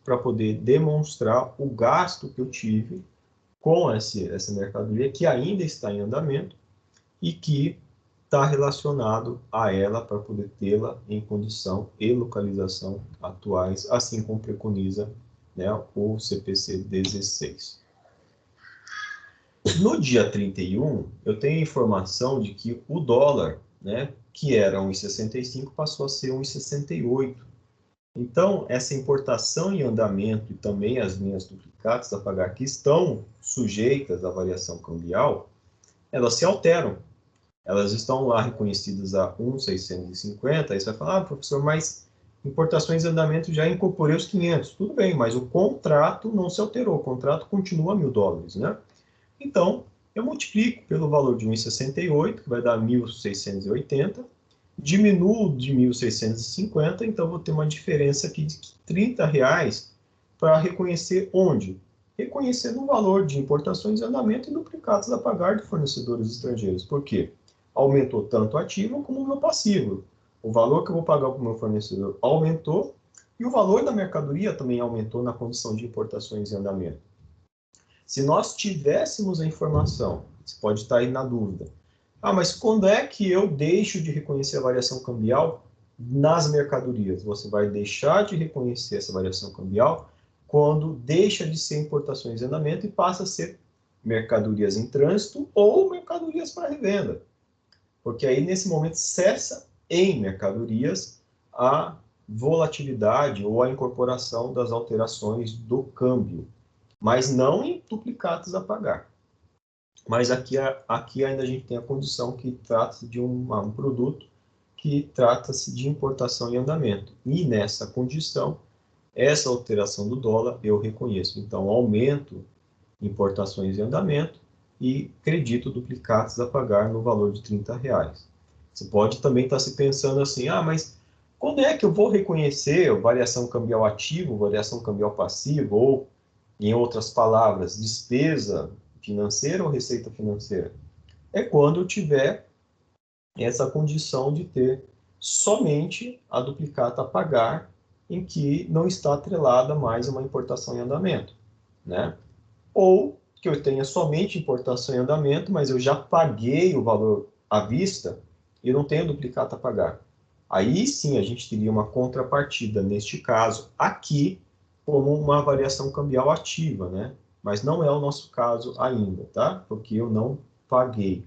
para poder demonstrar o gasto que eu tive com essa mercadoria que ainda está em andamento e que está relacionado a ela para poder tê-la em condição e localização atuais, assim como preconiza, né, o CPC 16. No dia 31, eu tenho informação de que o dólar, né, que era 1,65, passou a ser 1,68. Então, essa importação em andamento e também as linhas duplicadas a pagar que estão sujeitas à variação cambial, elas se alteram. Elas estão lá reconhecidas a 1,650, aí você vai falar, professor, mas importações em andamento já incorporei os 500. Tudo bem, mas o contrato não se alterou, o contrato continua a $1.000, né? Então, eu multiplico pelo valor de 1,68, que vai dar 1.680, diminuo de 1.650, então vou ter uma diferença aqui de R$30 para reconhecer onde? Reconhecer no valor de importações em andamento e duplicados a pagar de fornecedores estrangeiros. Por quê? Aumentou tanto o ativo como o meu passivo. O valor que eu vou pagar para o meu fornecedor aumentou e o valor da mercadoria também aumentou na condição de importações em andamento. Se nós tivéssemos a informação, você pode estar aí na dúvida, mas quando é que eu deixo de reconhecer a variação cambial nas mercadorias? Você vai deixar de reconhecer essa variação cambial quando deixa de ser importações em andamento e passa a ser mercadorias em trânsito ou mercadorias para revenda. Porque aí, nesse momento, cessa em mercadorias a volatilidade ou a incorporação das alterações do câmbio, mas não em duplicados a pagar. Mas aqui ainda a gente tem a condição que trata-se de um produto que trata-se de importação em andamento. E nessa condição, essa alteração do dólar eu reconheço. Então, aumento importações em andamento e credito duplicados a pagar no valor de R$30. Você pode também estar se pensando assim, mas quando é que eu vou reconhecer variação cambial ativo, variação cambial passivo, ou, em outras palavras, despesa financeira ou receita financeira? É quando eu tiver essa condição de ter somente a duplicata a pagar, em que não está atrelada mais uma importação em andamento, né? Ou que eu tenha somente importação em andamento, mas eu já paguei o valor à vista e não tenho duplicata a pagar. Aí sim a gente teria uma contrapartida, neste caso aqui, como uma variação cambial ativa, né? Mas não é o nosso caso ainda, tá? Porque eu não paguei.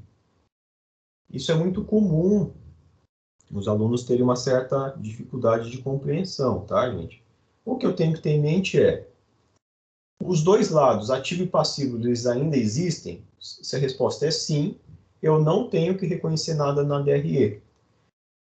Isso é muito comum os alunos terem uma certa dificuldade de compreensão, tá, gente? O que eu tenho que ter em mente é, os dois lados, ativo e passivo, eles ainda existem? Se a resposta é sim, eu não tenho que reconhecer nada na DRE.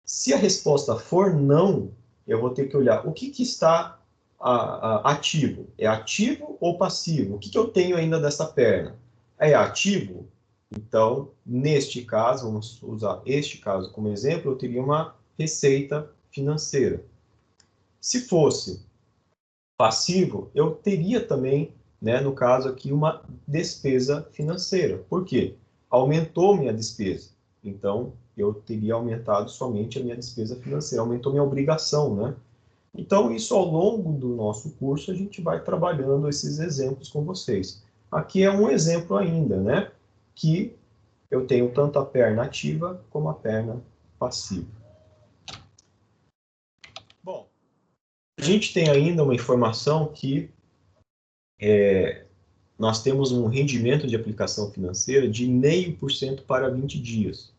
Se a resposta for não, eu vou ter que olhar o que está ativo. É ativo ou passivo? O que eu tenho ainda dessa perna? É ativo? Então, neste caso, vamos usar este caso como exemplo, eu teria uma receita financeira. Se fosse passivo, eu teria também, né, no caso aqui, uma despesa financeira. Por quê? Aumentou minha despesa. Então, eu teria aumentado somente a minha despesa financeira, aumentou minha obrigação, né? Então, isso ao longo do nosso curso, a gente vai trabalhando esses exemplos com vocês. Aqui é um exemplo ainda, né? Que eu tenho tanto a perna ativa como a perna passiva. Bom, a gente tem ainda uma informação que nós temos um rendimento de aplicação financeira de 0,5% para 20 dias.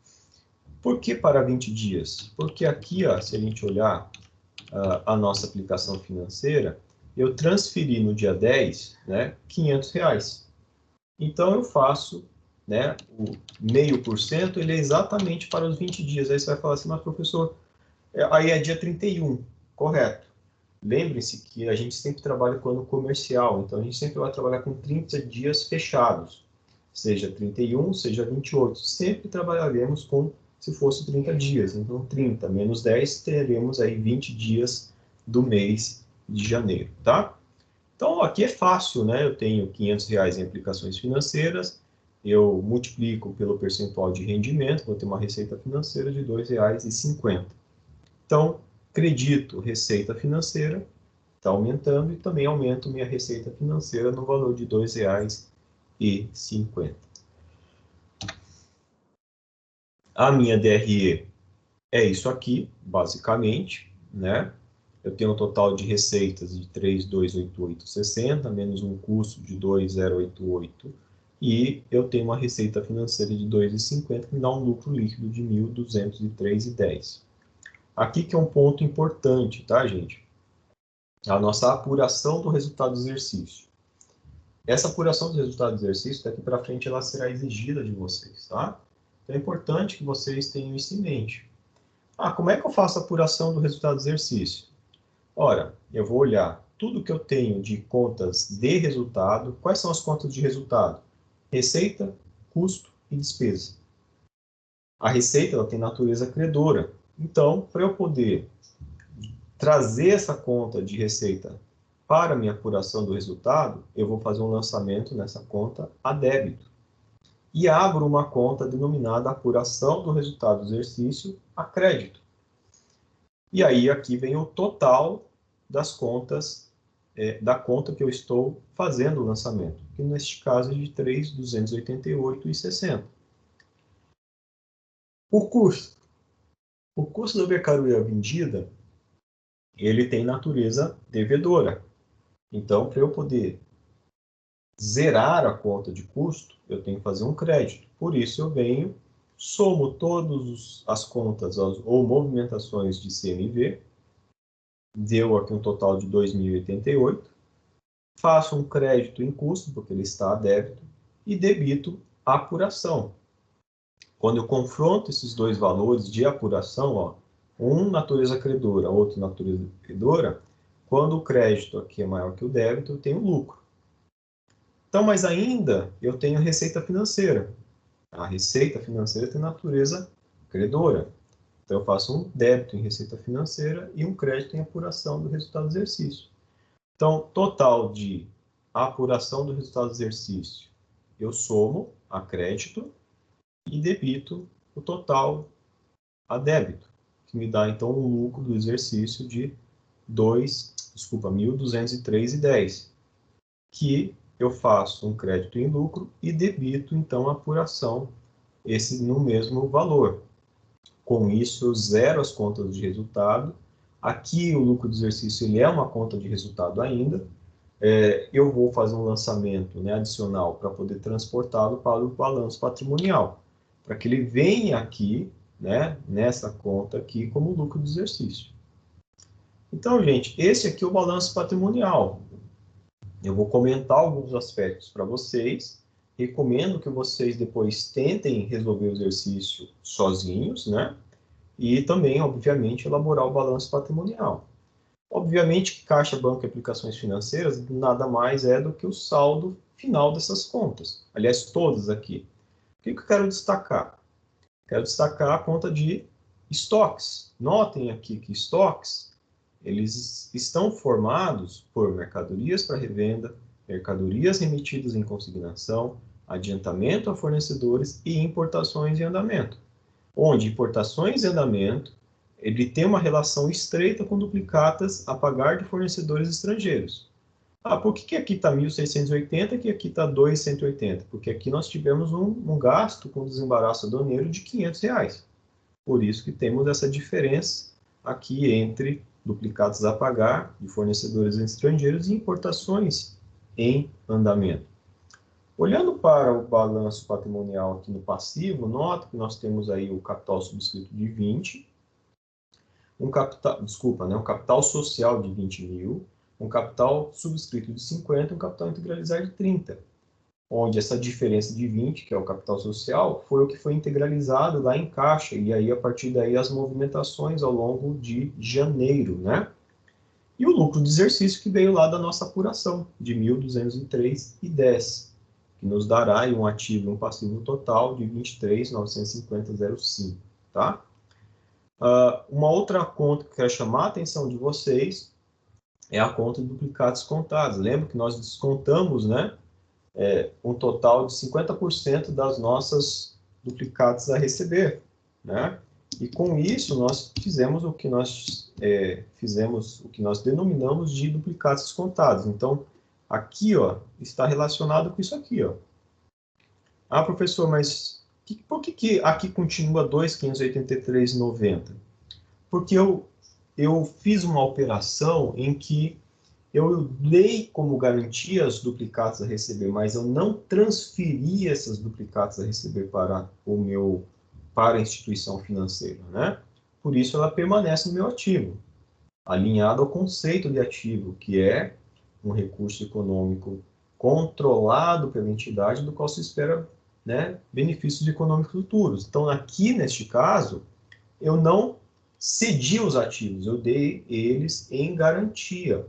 Por que para 20 dias? Porque aqui, ó, se a gente olhar a nossa aplicação financeira, eu transferi no dia 10, né, R$500. Então, eu faço, né, o 0,5%, ele é exatamente para os 20 dias. Aí você vai falar assim, mas professor, aí é dia 31, correto. Lembre-se que a gente sempre trabalha com ano comercial, então a gente sempre vai trabalhar com 30 dias fechados, seja 31, seja 28. Sempre trabalharemos com, se fosse 30 dias, então 30 menos 10, teremos aí 20 dias do mês de janeiro, tá? Então aqui é fácil, né? Eu tenho R$500 em aplicações financeiras, eu multiplico pelo percentual de rendimento, vou ter uma receita financeira de R$2,50. Então, acredito receita financeira, está aumentando, e também aumento minha receita financeira no valor de R$2,50. A minha DRE é isso aqui, basicamente, né? Eu tenho um total de receitas de 3.288,60, menos um custo de 2.088, e eu tenho uma receita financeira de R$2,50, que me dá um lucro líquido de R$1.203,10. Aqui que é um ponto importante, tá, gente? A nossa apuração do resultado do exercício. Essa apuração do resultado do exercício, daqui para frente, ela será exigida de vocês, tá? Então é importante que vocês tenham isso em mente. Como é que eu faço a apuração do resultado do exercício? Ora, eu vou olhar tudo que eu tenho de contas de resultado. Quais são as contas de resultado? Receita, custo e despesa. A receita, ela tem natureza credora. Então, para eu poder trazer essa conta de receita para a minha apuração do resultado, eu vou fazer um lançamento nessa conta a débito. E abro uma conta denominada apuração do resultado do exercício a crédito. E aí aqui vem o total das contas, da conta que eu estou fazendo o lançamento, que neste caso é de R$3.288,60. O custo. O custo da mercadoria vendida, ele tem natureza devedora. Então, para eu poder zerar a conta de custo, eu tenho que fazer um crédito. Por isso, eu venho, somo todas as contas ou movimentações de CMV, deu aqui um total de 2.088, faço um crédito em custo, porque ele está a débito, e debito a apuração. Quando eu confronto esses dois valores de apuração, ó, um natureza credora, outro natureza devedora, quando o crédito aqui é maior que o débito, eu tenho lucro. Então, mas ainda eu tenho receita financeira. A receita financeira tem natureza credora. Então, eu faço um débito em receita financeira e um crédito em apuração do resultado do exercício. Então, total de apuração do resultado do exercício, eu somo a crédito e debito o total a débito, que me dá, então, um lucro do exercício de R$1.203,10, que eu faço um crédito em lucro e debito, então, a apuração, esse no mesmo valor. Com isso, eu zero as contas de resultado. Aqui, o lucro do exercício ele é uma conta de resultado ainda. Eu vou fazer um lançamento, né, adicional para poder transportá-lo para o balanço patrimonial, para que ele venha aqui, né, nessa conta aqui, como lucro do exercício. Então, gente, esse aqui é o balanço patrimonial. Eu vou comentar alguns aspectos para vocês. Recomendo que vocês depois tentem resolver o exercício sozinhos, né? E também, obviamente, elaborar o balanço patrimonial. Obviamente que caixa, banco e aplicações financeiras nada mais é do que o saldo final dessas contas. Aliás, todas aqui. O que eu quero destacar? Quero destacar a conta de estoques. Notem aqui que estoques, eles estão formados por mercadorias para revenda, mercadorias remetidas em consignação, adiantamento a fornecedores e importações em andamento. Onde importações em andamento, ele tem uma relação estreita com duplicatas a pagar de fornecedores estrangeiros. Por que aqui está 1.680 e aqui está 2.180? Porque aqui nós tivemos um gasto com desembaraço aduaneiro de R$500. Por isso que temos essa diferença aqui entre duplicados a pagar de fornecedores estrangeiros e importações em andamento. Olhando para o balanço patrimonial aqui no passivo, nota que nós temos aí o capital subscrito de 20, um capital social de 20 mil, um capital subscrito de 50 e um capital integralizado de 30, onde essa diferença de 20, que é o capital social, foi o que foi integralizado lá em caixa, e aí a partir daí as movimentações ao longo de janeiro, né? E o lucro de exercício que veio lá da nossa apuração, de 1.203,10, que nos dará aí um ativo e um passivo total de 23.950,05, tá? Uma outra conta que eu quero chamar a atenção de vocês é a conta de duplicados contados. Lembra que nós descontamos, né, um total de 50% das nossas duplicados a receber, né? E com isso nós fizemos o que nós denominamos de duplicados descontados. Então, aqui, ó, está relacionado com isso aqui, ó. Ah, professor, mas por que aqui continua 2.583,90? Porque eu fiz uma operação em que eu dei como garantia as duplicatas a receber, mas eu não transferi essas duplicatas a receber para a instituição financeira, né? Por isso ela permanece no meu ativo, alinhado ao conceito de ativo, que é um recurso econômico controlado pela entidade, do qual se espera, né, benefícios econômicos futuros. Então, aqui neste caso, eu não cedi os ativos, eu dei eles em garantia.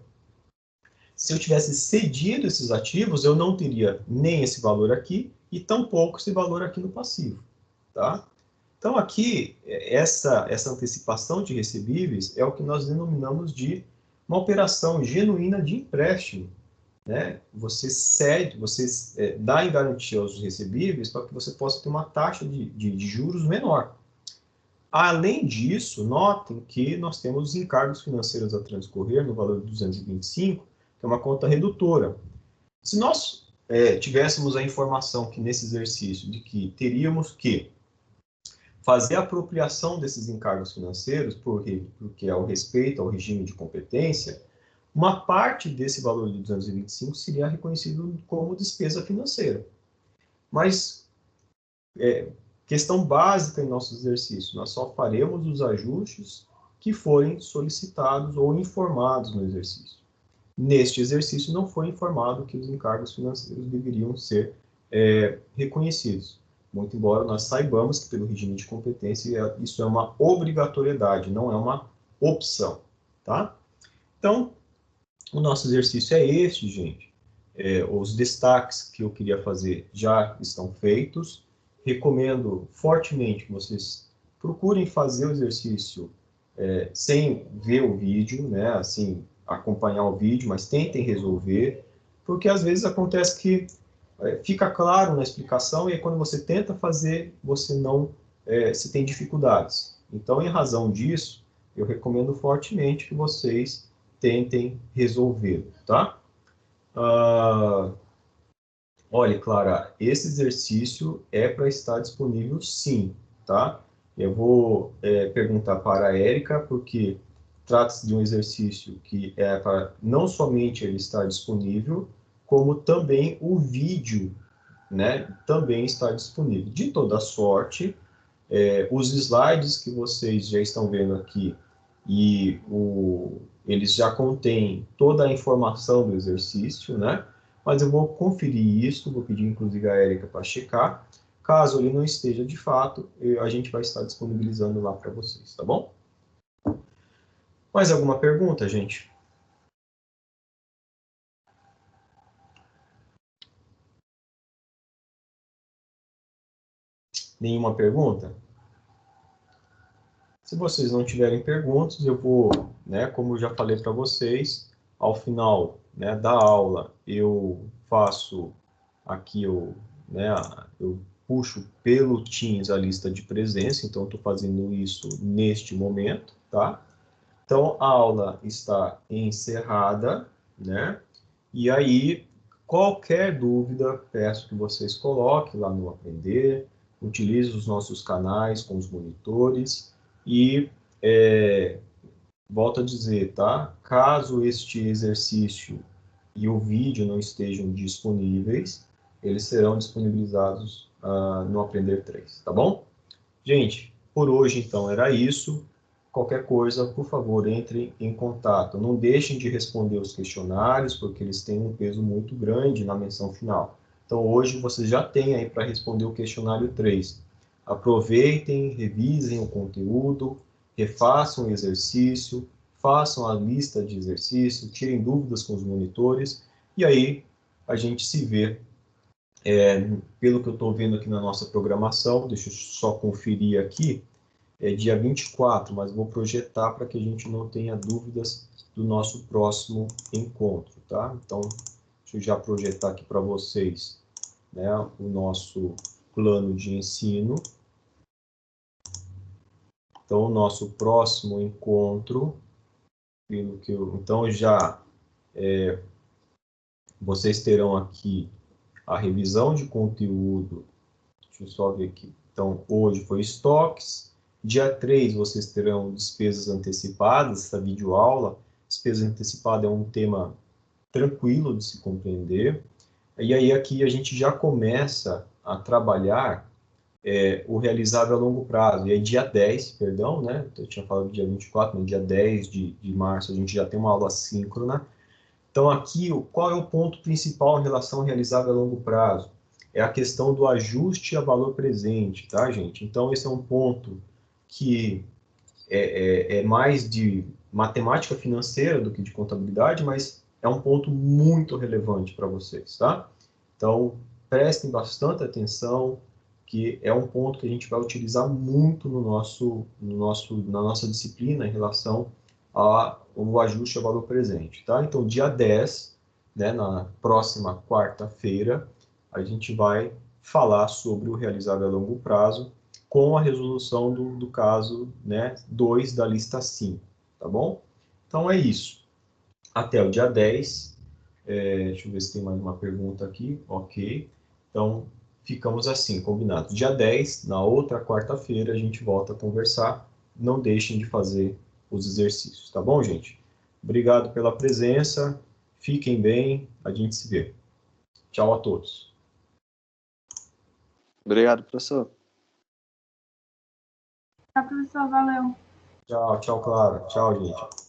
Se eu tivesse cedido esses ativos, eu não teria nem esse valor aqui e tampouco esse valor aqui no passivo, tá? Então, aqui, essa antecipação de recebíveis é o que nós denominamos de uma operação genuína de empréstimo, né? Você cede, você dá em garantia aos recebíveis para que você possa ter uma taxa de juros menor. Além disso, notem que nós temos os encargos financeiros a transcorrer no valor de 225, que é uma conta redutora. Se nós tivéssemos a informação que nesse exercício de que teríamos que fazer a apropriação desses encargos financeiros, porque ao respeito ao regime de competência, uma parte desse valor de 225 seria reconhecido como despesa financeira. Mas, questão básica em nosso exercício, nós só faremos os ajustes que forem solicitados ou informados no exercício. Neste exercício não foi informado que os encargos financeiros deveriam ser reconhecidos. Muito embora nós saibamos que pelo regime de competência isso é uma obrigatoriedade, não é uma opção, tá? Então, o nosso exercício é este, gente. Os destaques que eu queria fazer já estão feitos. Recomendo fortemente que vocês procurem fazer o exercício sem ver o vídeo, né? Assim, acompanhar o vídeo, mas tentem resolver, porque às vezes acontece que fica claro na explicação e aí, quando você tenta fazer, você tem dificuldades. Então, em razão disso, eu recomendo fortemente que vocês tentem resolver, tá? Olha, Clara, esse exercício é para estar disponível sim, tá? Eu vou perguntar para a Érica, porque trata-se de um exercício que é para não somente ele estar disponível, como também o vídeo, né, também está disponível. De toda sorte, os slides que vocês já estão vendo aqui, e eles já contêm toda a informação do exercício, né? Mas eu vou conferir isso, vou pedir inclusive a Érica para checar. Caso ele não esteja de fato, a gente vai estar disponibilizando lá para vocês, tá bom? Mais alguma pergunta, gente? Nenhuma pergunta? Se vocês não tiverem perguntas, eu vou, né, como eu já falei para vocês, ao final, né, da aula, eu faço aqui, eu puxo pelo Teams a lista de presença, então estou fazendo isso neste momento, tá? Então, a aula está encerrada, né? E aí, qualquer dúvida, peço que vocês coloquem lá no Aprender, utilize os nossos canais com os monitores e, volto a dizer, tá? Caso este exercício e o vídeo não estejam disponíveis, eles serão disponibilizados no Aprender 3, tá bom? Gente, por hoje, então, era isso. Qualquer coisa, por favor, entrem em contato. Não deixem de responder os questionários, porque eles têm um peso muito grande na menção final. Então, hoje, vocês já têm aí para responder o questionário 3. Aproveitem, revisem o conteúdo, refaçam o exercício, façam a lista de exercícios, tirem dúvidas com os monitores, e aí a gente se vê. Pelo que eu estou vendo aqui na nossa programação, deixa eu só conferir aqui, é dia 24, mas vou projetar para que a gente não tenha dúvidas do nosso próximo encontro, tá? Então, deixa eu já projetar aqui para vocês, né, o nosso plano de ensino. Então, o nosso próximo encontro, pelo que eu, então já vocês terão aqui a revisão de conteúdo. Deixa eu só ver aqui. Então, hoje foi estoques. Dia 3, vocês terão despesas antecipadas, essa videoaula. Despesa antecipada é um tema tranquilo de se compreender. E aí, aqui a gente já começa a trabalhar o realizável a longo prazo. E aí, dia 10, perdão, né? Eu tinha falado dia 24, mas dia 10 de março a gente já tem uma aula síncrona. Então, aqui, qual é o ponto principal em relação ao realizável a longo prazo? É a questão do ajuste a valor presente, tá, gente? Então, esse é um ponto que é mais de matemática financeira do que de contabilidade, mas é um ponto muito relevante para vocês, tá? Então, prestem bastante atenção, que é um ponto que a gente vai utilizar muito na nossa disciplina em relação ao ajuste a valor presente, tá? Então, dia 10, né, na próxima quarta-feira, a gente vai falar sobre o realizável a longo prazo com a resolução do caso, né, 2 da lista 5, tá bom? Então, é isso. Até o dia 10. Deixa eu ver se tem mais uma pergunta aqui. Ok. Então, ficamos assim, combinados. Dia 10, na outra quarta-feira, a gente volta a conversar. Não deixem de fazer os exercícios, tá bom, gente? Obrigado pela presença. Fiquem bem. A gente se vê. Tchau a todos. Obrigado, professor. Tchau, professor. Valeu. Tchau, tchau, Clara. Tchau, gente.